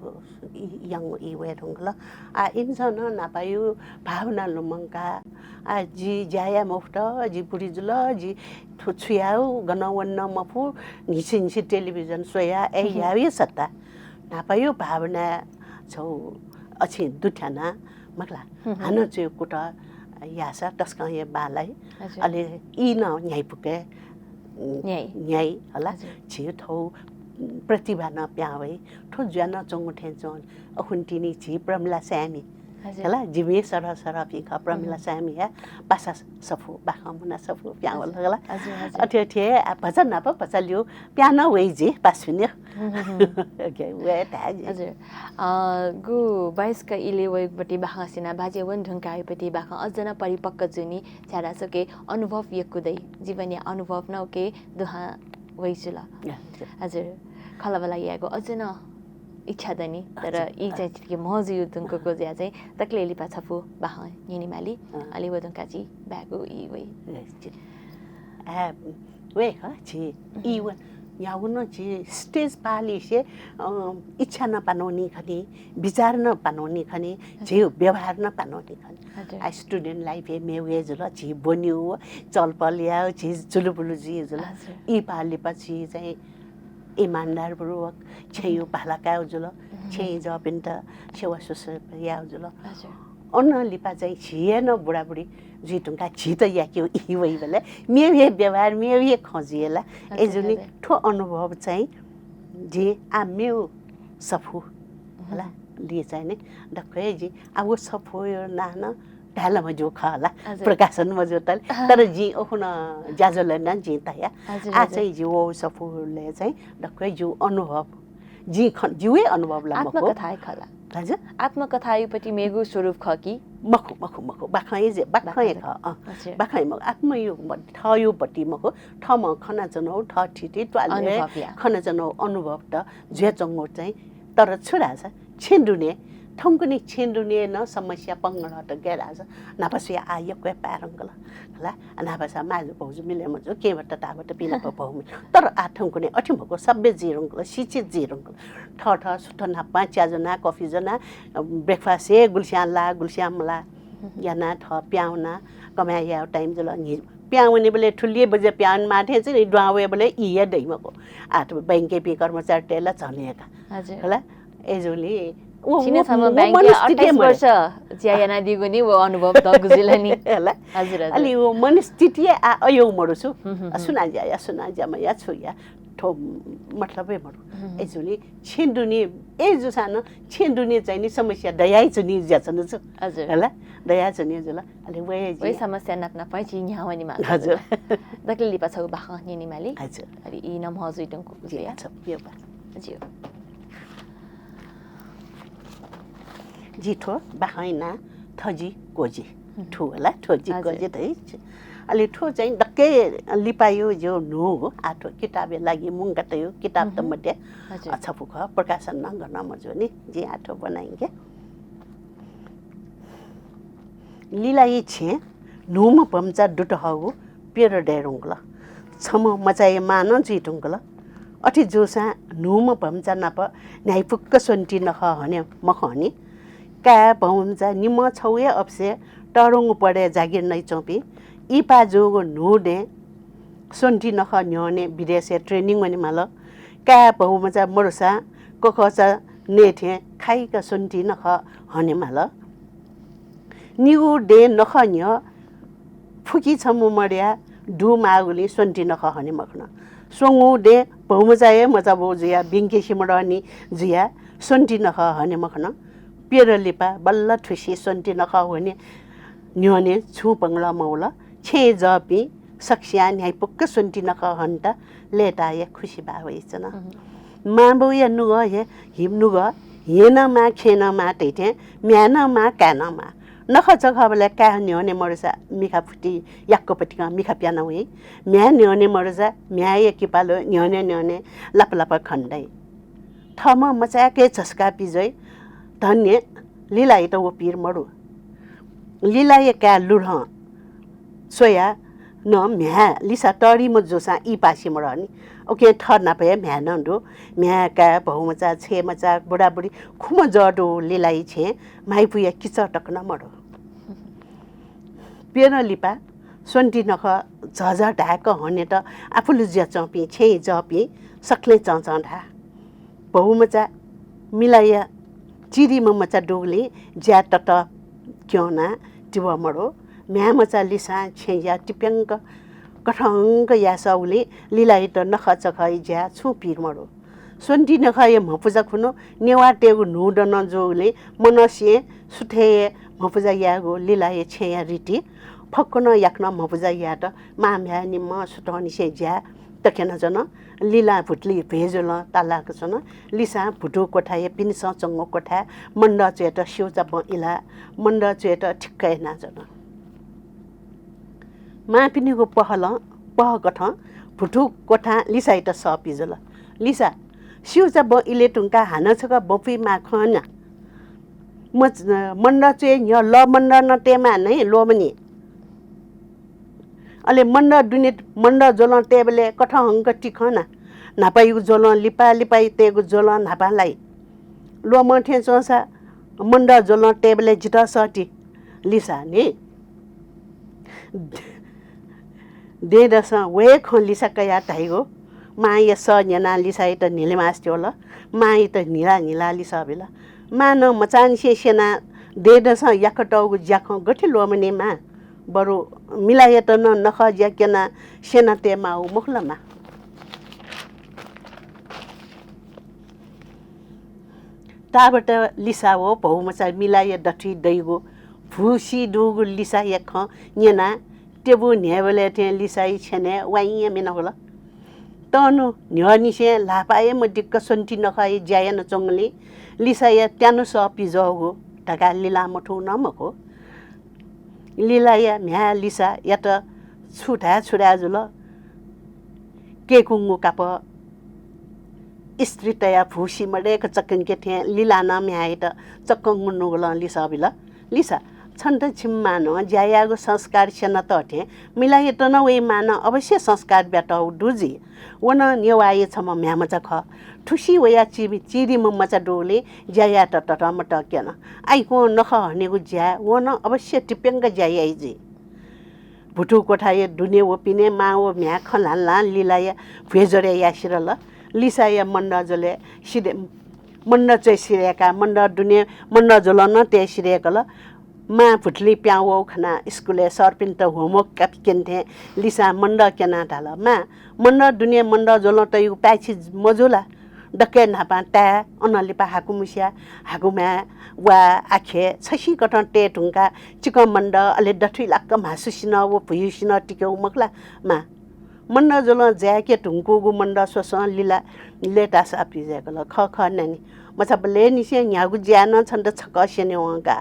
yang i we tung kala a in sa no na pa yu bhavna lumangka a ji jaya mofta ji puri jula ji thu chuya gana wanna mapu ni sin si television soya e ya wi satta na pa yu bhavna chau achi duthana makla hana che kuta यासा तस्का ये बालाई अले ई न न्याय पुके न्याय होला छियो थौ प्रतिभा न प्यावे ठो ज्यान चंगुठे चोन अखुन्टिनी छि प्रमला सामी होला जिमे सरा सरा पिखा प्रमला सामी है पासा सफु बाखमुना सफु प्यावल होला अथे अथे भजन न पचल्यो प्यान वेजी पासुन्य ओके वे ताज हजुर गु 22 का इले वयकपटी बाखसिना बाजे वन ढंकायपटी बाख अजना परिपक्व जुनी छाडा सके अनुभव यकुदै जीवनीय अनुभव न के दुहा वइसुला हजुर खलबला यागो अजना इच्छा दनी तर ई चाहिँ के मजु दुंको को ज्या चाहिँ तकले लिपा छफु बाह यनी माली अलि वदंका जी बागु ई वे आ वे ह छि ई व याउन छि स्टेज पाली से इच्छा न पानोनी खनी विचार न पानोनी खनी जे व्यवहार न पानोनी खनी आ स्टुडेन्ट लाइफ ए मेवे जुल छि बन्यो चलपल या छि जुलुबुलु जी जुल ई पाली पछि चाहिँ ईमानदार पूर्वक छेयो पालाका जुल छे जपिन्त सेवा सुसर या जुल अन्न लिपा चाहिँ छिए न बुढाबुढी जिटुङका छित याक्यो ई वइ बेला मेवे व्यवहार मेवे खजिएला एजुनी ठो अनुभव चाहिँ जे आ मेउ सफु होला लिए चाहिँ ने दखै जी अब सफु यो नान ढालामा जो खाला प्रकाशनमा जो तर जी ओखन जाजले न जी तया आ चाहिँ जो सफुले चाहिँ दखै जो अनुभव जी जुवे अनुभव ला मको आत्मकथा खला हजुर आत्मकथा युपटी मेगु स्वरूप ख कि मखु बाखै जे बाखै ख बाखै म आत्म यो ठयो पटी मको ठम खना जनो ठ ठिटी ट्वाले खना जनो अनुभव त जे चंगो चाहिँ तर छुरा छ छिन्दुने ठंकुनी छिन्दुने न समस्या पंगला त गेरा छ नापसिया आयो के पारंगला होला नापसा माजु पौजु मिले मजु केबाट ताबाट पिना पौमि तर आ ठंकुने अठिमको सबै जिरंगला सिचित जिरंगला ठ ठ सुठ ना पाँच जना कफी जना ब्रेकफास्ट ए गुलश्यामला याना ठ प्याउना कमाया टाइम जल नि प्याउने बेले ठुलिए बजे प्यान माथे चाहिँ ड्वावे बेले इया दैमको आठ बैंके पे कर्मचारी टेला छनेका हजुर होला एजुली छिनेसम्म बैंके 28 वर्ष ज्यायाना दिगुनी वो अनुभव त गुजिलनी होला हजुर अलि वो मनस्थिति आ अयो मरुछु सुना जा म या छु या ठो मतलबै मरु एजुली छिन्दुनी एजु सानो छिन्दुनी चाहिँ नि समस्या दयाइ छुनी ज्याछन छु हजुर होला दया छुनी जुल अलि वे समस्या नाप्न पैछि न्यावनी मा हजुर दकले लिपा छौ बाख निनी माली हजुर अलि इ नम हजुइटंको गुजिया छ यो बा हजुर जिठो बाखैना थजी कोजी ठो होला ठोजी कोजी त अलि ठो चाहिँ डक्कै लिपायो जो नो हो आठो किताबे लागि मुंगा त यो किताब त मध्ये छपुख प्रकाशन न गर्न मजो नि जे आठो बनाइके लीलाई छे नुम पम्चा दुट हगु पेर डेरुंगला छम मचाए मान जिटुंगला अठि जोसा नुम पम्चा नप न्याइपुक्क सोन्टी नख हने मखनी का पम्चा निम छौए अप्से टरुङ पडे जागिर नै चोपी इपा जोगो नुडे सोन्टी नख न्योने विदेशे ट्रेनिङ पनि माल का पम्चा मरसा कोखचा नेथे खाइका सोन्टी नख हने माल निगु डे नखन्य फुकी छमु मड्या डु मागुली सोन्टी नख हने मखन सोंगु डे बहुमजाए मजा बोजिया बिंके सिमडनी जिया सोन्टी नख हने मखन पेरलिपा बल्ल ठुसी सोन्टी नख हने न्योने छु पंगला मौला छे जपी सक्सिया न्याइ पुक्क सोन्टी नख हन्ता लेटाए खुसी बावैछन माबुया नुग हे हिम नुग हेनमा खेनमा तेथे म्यानमा कानमा नख चखबले का न्योने मरसा मिखा फुटी याक्कोपटिका मिखा प्याना हुई म्या न्योने मरसा म्या एकी पालो न्योने न्योने लाप खण्डै थम मचाके छस्का पिजै धन्य लीलाई त वो पीर मरु लीलाई का लुढ सोया न म्या लिसा टरी म जोसा ई पासी मरनी ओके थ नापे म्या नन्दो म्या का बहुमचा छे मचा बुढाबुढी खुम जडो लीलाई छे माइपुया किच टक्न मरो पेन लिपा सोन्टी नख झझ ढाक हने त आफूले ज्या चपी छे जपी सक्ले चढा बहुमचा मिलाया चिरी मचा डोगले ज्या टट क्योना टिवा मरो म्या मचा लिसा छेया टिप्यङ्क कठङ्क या सौले लिलाई त नख चखै ज्या छु पिर मरो सोन्टी नखय मपुजा खुनो नेवा टेगु नुड नजोले मनसे सुथे मपुजा यागो लिलाई छेया रिटी फक्कन याक्न मपुजा या त माम्या निम सुटनी से ज्या तकेन जन लीला भुटली भेजल तालाको छन लिसा भुटो कोठाए पिनस चंगो कोठा मण्ड चेट शिवजा इला मण्ड चेट ठिक्कै ना जन मापिनीको पह गठ भुटु कोठा लिसाइ त सपिजल लिसा शिवजा इले टुङ्का हान छक बपी मा खन मण्ड चे य ल मण्ड न टेमा नै लोमनी अले मण्ड दुने मण्ड जोल टेबले कठ हंक टिखना नापाइगु जोल लिपाई तेगु जोल नापालाई लो मठे चोसा मण्ड जोल टेबले जिटा सटी लिसा नि दे दस वे ख लिसा कया टाइगो माय स न्याना लिसा त निले मास्ट्यो ल माय त निला लिसा बेला मान मचान सेना दे दस याकटौगु ज्याख गठि लोमने मा बरु मिलाए त न नख ज्याकेना सेना तेमा उ मुखलमा ताबाट लिसा हो बहुमचा मिलाए डठी दैगो भुसी डुगु लिसा यख न्याना टेबु न्याबले थे लिसाई छने वाइया मेन होला तनु न्यनिसे लापाए म दिक्क सन्ति नखाए ज्यायन चंगली लिसाया त्यानु स पिजगो ढका लीला मठौ नमको लीलाया म्या लिसा या त छुटा जुल केकुङु काप स्त्रीतया भुसी मडेक चक्कन के थे लीला न म्याए त चक्कङु नुगल लिसा बिला लिसा छन्त छिम्मान ज्यायागो संस्कार सेन तथे मिलाए त न वे मान अवश्य संस्कार ब्याटौ दुजी वन नेवाए छम म्यामचा ख ठुसी वया चिरी मम्मचा डोले ज्याया त टटमट केन आइको नख हनेगु ज्या वन अवश्य टिप्यङ्ग ज्यायाइजी भुटु कोठाए दुने ओपिने माओ म्या खलाला लीलाया भेजरे यासिरल लिसाया मण्ड जले सिरे मण्ड चै सिरेका मण्ड दुने मण्ड जलन ते सिरेकल मा फुटली प्याउ खना स्कुले सरपिन त होमवर्क क्यापिकेन्थे लिसा मण्ड केना ढाल मा मण्ड दुनिया मण्ड जोल त यु प्याछि मजुला डके नापा टा अनलिपा हाकुमुसिया हाकुमा वा आखे छसी कटन टे ढुङ्का चिक मण्ड अले डठुइ लाक्क मासुसिन वो भुयुसिन टिक्यौ मक्ला मा मण्ड जोल ज्याके ढुङ्कुगु मण्ड सोस लीला लेटा सापि ज्याकल ख नानी मछबले निसे न्यागु ज्यान छन्द छक सेने वगा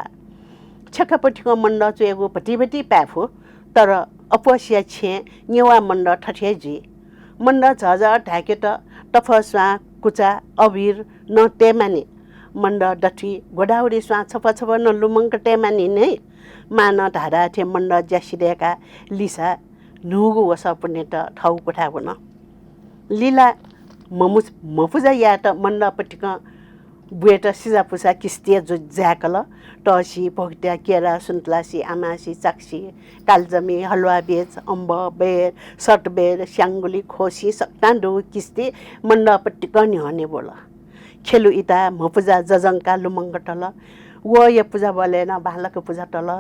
छकपटिको मण्ड चेगु भटिभटी प्याफो तर अपसिया छे नेवा मण्ड ठठेजी मण्ड झझ ढाके त टफस्वा कुचा अबिर न टेमाने मण्ड डठी गोडाउडी स्वा छप न लुमङ्क टेमाने नै मान ढाडा थे मण्ड ज्यासिरेका लिसा नुगु वस पुने त ठाउ कोठा बन लीला मफुजा या त मण्ड पटिक बुएट सिजापुसा किस्ते जो ज्याकल टसी भोक्ट्या केरा सुन्तलासी आमासी चाक्सी कालजमी हलुवा बेच अम्ब बेर सट बेर स्याङ्गुली खोसी सक्तान्डो किस्ते मण्डपट्टि कनि हने बोल खेलु इता मपुजा जजङ्का लुमङ्ग टल वो ये पूजा बोलेन बालक पूजा टल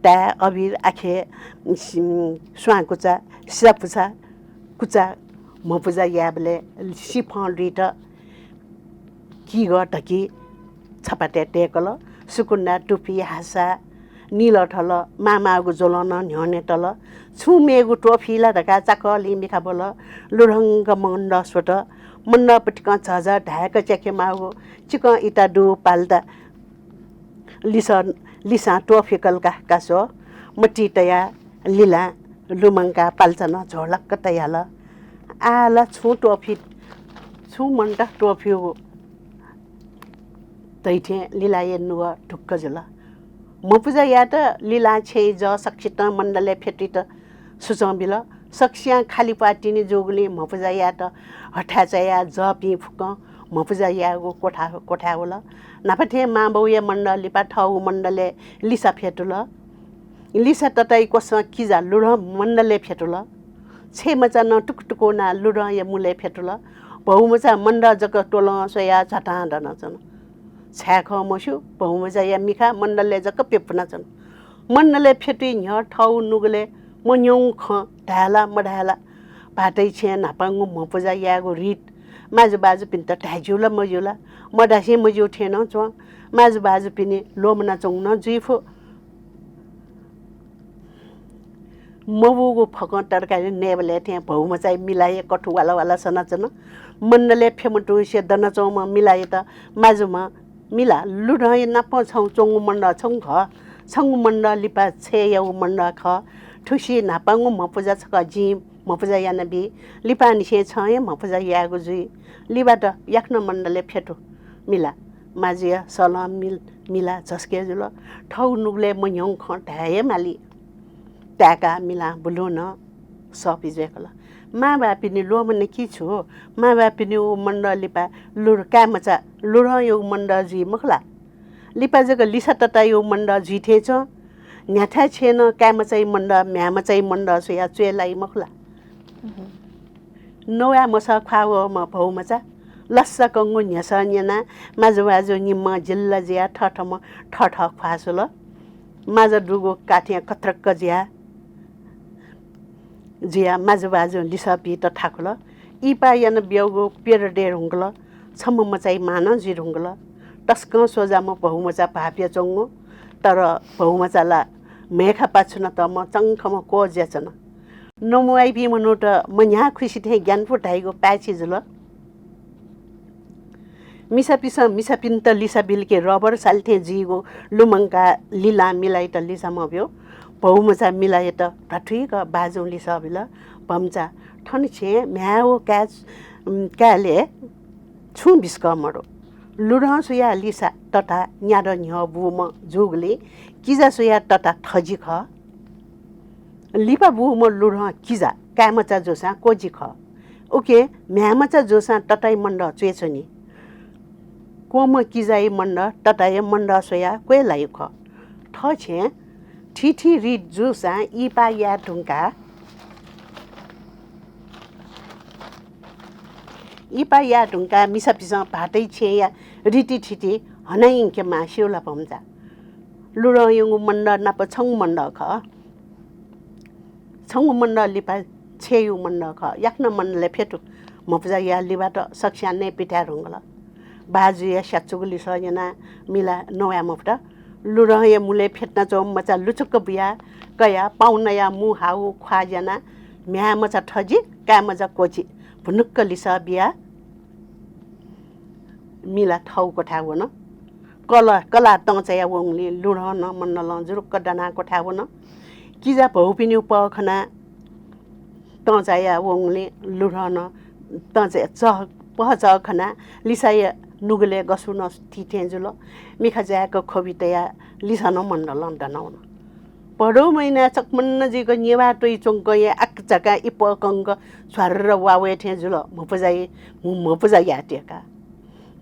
ता अबिर आखे स्वा कुचा सिजापुसा कुचा मपुजा याबले सिफन रिट कि गटकी छपाटे टेकल सुकुन्ना टुपी हासा नील ठल मामागु जोलन न्ह्यने टल छुमेगु टोफीला ढका चाकली मिखा बोल लुढङ्ग मण्ड सोट मन्ना पटका झाझा ढाक चेके मागो चिका इटा डु पाल्दा लिसा टोफिकल कासो मटी तया लीला लुमंका पाल्चन झोलक्क तयाला आला छु टोफी छु मन्टा टोफी हो तैठे लीला नुव ढुक्क जुला मपुजा या त लीला छे ज सक्षित मण्डले फेटित सुचबिल सक्सिया खाली पाटिनी जोगले मपुजा या त हठाचया ज पि फुक मपुजा यागो कोठा होला नाफथे माबौया मण्डल लिपा ठाउ मण्डले लिसा फेटुल लिसा ततै कोस किजा लुड मण्डले फेटुल छे मचा न टुकटुको ना लुड या मुले फेटुल बहुमचा मण्ड जक टोल सोया झटा डन छन् छ्याख मसु बहुमचा या मिखा मण्डलले जक पेपना छन् मण्डले फेटि न्ह ठाउ नुगले मन्यौ ख ढाला मढाला भाटै छे नापांगु मपुजा यागो रिट माजु बाजु पिन त ढाजुला मजुला मडासे मजु ठेन छ माजु बाजु पिने लोमना चौन जुइफो मबुगो फक तरकारी नेबले थे भौमा चाहिँ मिलाए कठुवाला वाला सनाचन मन्नले फेमटु से दन चौमा मिलाए त माजुमा मिला लुढय नाप छौ चोंगु मण्ड छौ ख छंगु मण्ड लिपा छे यौ मण्ड ख ठुसी नापांगु मपुजा छक जि मपुजा यानबी लिपा निसे छ य मपुजा यागु जुइ लिबाट याक्न मण्डले फेटु मिला माजिया सलाम मिला झस्के जुल ठौ नुगले मन्यौ ख ढाए माली ट्याका मिला बुलो न सपी जेकला मा बापिनी लो मने की छु मा बापिनी ओ मण्ड लिपा लुर कामचा लुर यो मण्ड जी मखला लिपा जग लिसा तता यो मण्ड जी थे छ न्याथा छेन कामचा मण्ड म्यामचा मण्ड सोया चेलाई मखला नोया मसा खाओ म भौ मचा लस्सा कंगु न्यासा न्याना माजु बाजु निम जिल्ला जिया ठठम ठठ फासुल माजा दुगो काठिया कत्रक्क जिया माजु बाजु लिसा पि त ठाकुल इपा यान ब्याउगो पेर डेर हुंगल छम मचाइ मान जिर हुंगल टस्क सोजा म बहु मचा भाप्य चंगो तर बहु मचाला मेखा पाछुन त म चंखम को ज्याचन नमुआइ पि मनु त मन्या खुसी थे ज्ञान फुटाइगो प्याछि जुल मिसा पिन त लिसा बिलके रबर साल्थे जिगो लुमंका लीला मिलाइ त लिसा म ब्यो बहु मचा मिलाए त ठठुइक बाजौ लिसा बिल भमचा ठन छे म्याओ काले छु बिस्क मडो लुड सुया लिसा तथा न्याड न्ह बुम जुगले किजा सुया तथा ठजी ख लिपा बुम लुड किजा कामचा जोसा कोजी ख ओके म्यामचा जोसा तटाइ मण्ड चेछनी कोम किजाइ मण्ड तटाय मण्ड सोया कोइ लाई ख ठ छे ठिठी रिट जोसा इपा या ढुंका मिसा पिसा भाटै छे या रिटी ठिटी हनाइ के मासिउला पमजा लुड यंगु मण्ड नाप छंग मण्ड ख छंग मण्ड लिपा छेयु मण्ड ख याक्न मण्डले फेटु मपुजा या लिबाट सक्स्या ने पिठा रुंगल बाजु या स्याचुगुली सजना मिला नया मफटा लुड या मुले फेट्न चौ मचा लुचुक बिया कया पाउनया मु हाउ ख्वाजना म्या मचा ठजी का मजा कोची भुनुक्क लिसा बिया मिला ठाउ कोठा वन कला तंचया वंगली लुड न मन्नल जुरुक्क डना कोठा वन किजा भौपिनी उपखना तंचया वंगली लुड न तंचे पहच खना लिसाय नुगले गसुन थिथे जुल मिखा जाको खबितया लिसन मण्डल डनाउन पढो महिना चकमन्न जिको नेवा टोइ चोंक या अक जका इप कंग स्वार वावे थे जुल मपुजा याटेका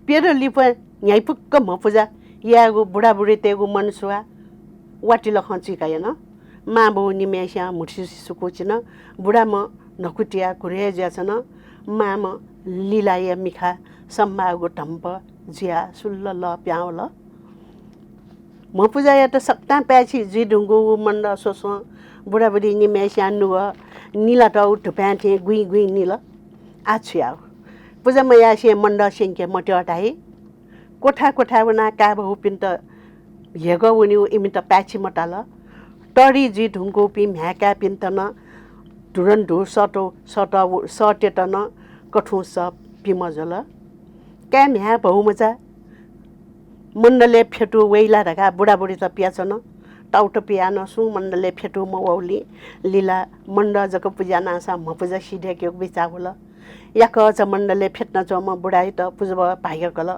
पेर लिप न्याइपुक्क मपुजा यागो बुढा बुढी तेगो मनसुवा वाटिल खचिका न मा बौ निमेस्या मुठि सुकुचिन बुढा म नकुटिया कुरे ज्याछन माम लीलाय मिखा सम्मागो टम्प जिया सुल्ल ल प्याउल म पुजाया त सक्ता प्याछि जि ढुंगु मण्ड सोस बुढाबुढी निमेस्या नुव नीला टाउ टुप्याथे गुई गुई नील आछ्याउ पूजा मयासे मण्ड सेंके मट्याटाई कोठा बना का बहु पिन्त हेगो उनी इमित प्याछि मटाल टडी जि ढुंगु पि म्याका पिन्त न धुरन धु सटेट न कठु सब पिमजल क्याम ह्या बहुमजा मण्डले फेटु वेला ढका बुढाबुढी त पियाछन टाउटो पियान सु मण्डले फेटु मौली लीला मण्ड जक पूजा नासा म पूजा सिधे के बिचा होला याक च मण्डले फेट्न च म बुढाइ त पूजब भाग्य गल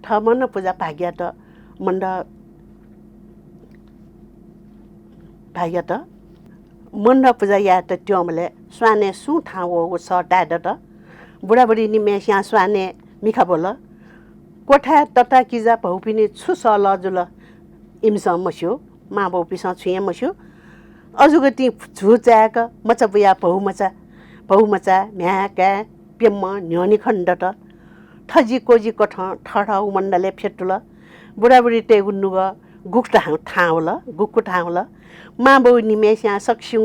ठ मन पूजा भाग्य त मण्ड भाग्य त मण्ड पूजा या त ट्योमले स्वाने सु ठाउ स डाड त बुढाबुढी निमे स्या स्वाने मिखा बोल कोठा तता किजा भौपिनी छु स लजुल इमस मस्यो मा भौपिस छुए मस्यो अजुगति झुचाक मचा बुया बहुमचा म्याका पेम्म न्योनी खण्ड त ठजी कोजी कठ ठठाउ मण्डले फेटुल बुढाबुढी टे गुन्नुग गुक ठाउल गुक्कु ठाउल मा बौ निमेस्या सक्सिङ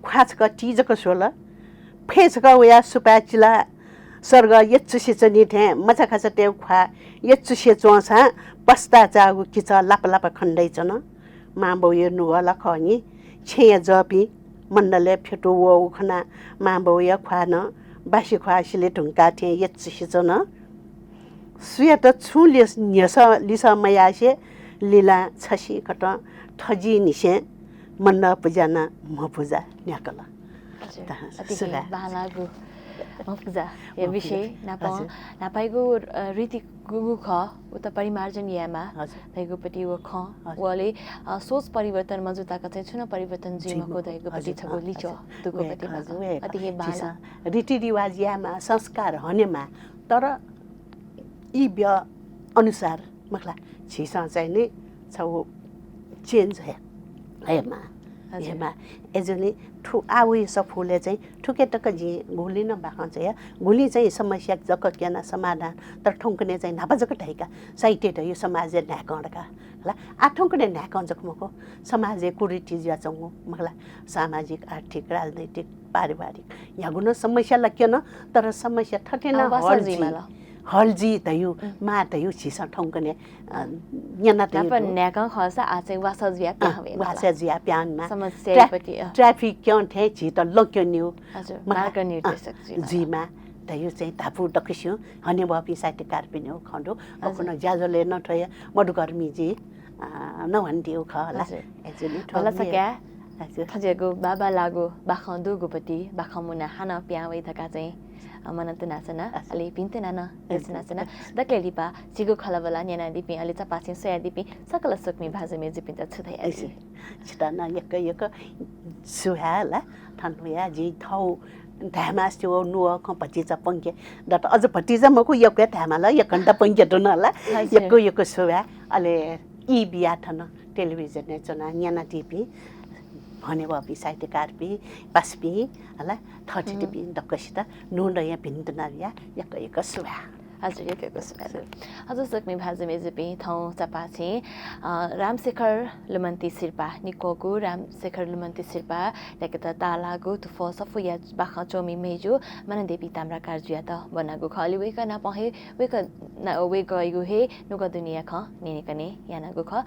ख्वाचक टिजक सोल फेचक उया सुपाचिला सर्ग यच्चु सेचनी ठे मचा खाचा टेउ ख्वा यच्चु सेचोसा पस्ता चागु किच लाप लाप खण्डै चन मा बौ यो नुगला खनी छे जपी मण्डले फेटु वो खना मा बौ या ख्वान बासी ख्वासिले ढुङ्का थे यच्चु सेचन सुया त छुले न्यस लिस मयासे लीला छसी कट ठजी निसे मण्ड पूजाना म पूजा न्याकल बालागु मफुजा या विषय नापाइगु रीति गुगु ख उता परिमार्जन यामा दैगुपति व ख वले सोच परिवर्तन मजुताका चाहिँ छुन परिवर्तन जिमको दैगुपति छगु लिचो दुगुपति मजु अति हे बाला रीतिरिवाज यामा संस्कार हनेमा तर ई व्य अनुसार मखला छिसा चाहिँ नि छौ चेन्ज हेमा हेमा एजनी ठु आउ सफुले चाहिँ ठुके टक जी गुली न बाखा चाहिँ गुली चाहिँ समस्या जक केना समाधान तर ठुङ्कने चाहिँ नापा जक ढाइका साइटे त यो समाज ढाकणका ल आ ठुङ्कने ढाकण जकमको समाज कुरीति ज्या चंगु मखला सामाजिक आर्थिक राजनैतिक पारिवारिक या गुण समस्या लक्यन तर समस्या ठटेन हल्जी तयु मा तयु छिसा ठौंकने न्याना तयु नापा न्याका खसा आचे वासा ज्या प्यावे वासा ज्या प्यानमा समस्यापति ट्राफिक क्यों थे छि त लक्यो न्यू हजुर मार्ग निर्देशक जीमा तयु चाहिँ तापु डकस्यो हने बपि साइट कार्पिने हो खण्डो अकुन ज्याजोले नठय मधुकर्मी जी नभन्दियो खला एक्चुअली ठला सक्या खजेको बाबा लागो बाखन्दु गुपति बाखमुना हाना प्यावे थका चाहिँ मनत नाचना अलि पिन्ते नाना नाचना दक्ले लिपा सिगु खलाबला न्याना दिपि अलि चपासिन सोया दिपि सकल सुकमी भाजमे जिपिन्त छुदै आइसि छिटाना यक सुहाला ठन्नुया जी थौ धामास त्यो नुवा खपचिचा पंके दट अझ भटिजा मको यक धामाला एक घण्टा पंके दनला यक सुया अले ई बिया थन टेलिभिजन ने चना न्याना टिपी भने बपि साइट कार्पी पासपी हला 30 टिपी दक्कसिता नुन या भिन्दनारिया यक सुया हजुर यक सुया हजुर सकमी भाजमे जिपि थौ चपाछे रामशेखर लुमन्ती शिर्पा निकोगु रामशेखर लुमन्ती शिर्पा लेकता तालागु तुफो सफु या बाखा चोमी मेजु मन देवी ताम्रा कार्जुया त बनागु खलि वेक न पहे वेक गयु हे नुक दुनिया ख निनेकने यानागु ख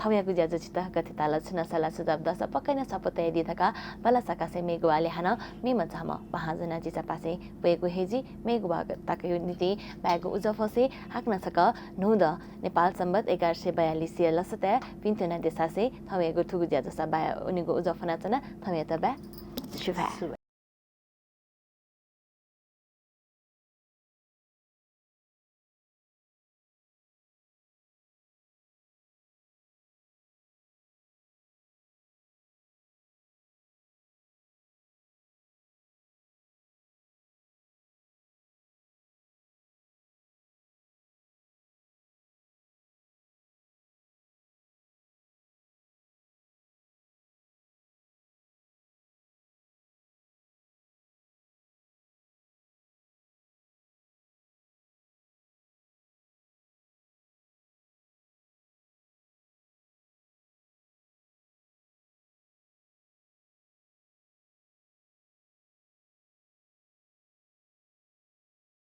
थौयागु ज्याजु चिता गति ताला छना सला सुदाब दस पक्कै न सपतय दिथका बला सकासे मेगुवाले हान मे मजाम महाजना जी चपासे वेगु हेजी मेगुवा ताके नीति बागु उजफसे हाक्न सक नुद नेपाल सम्बत 1142 लसते पिन्तेना देसासे थवेगु थुगु ज्या जसा बा उनीगु उजफना चना थवे त बा शुभ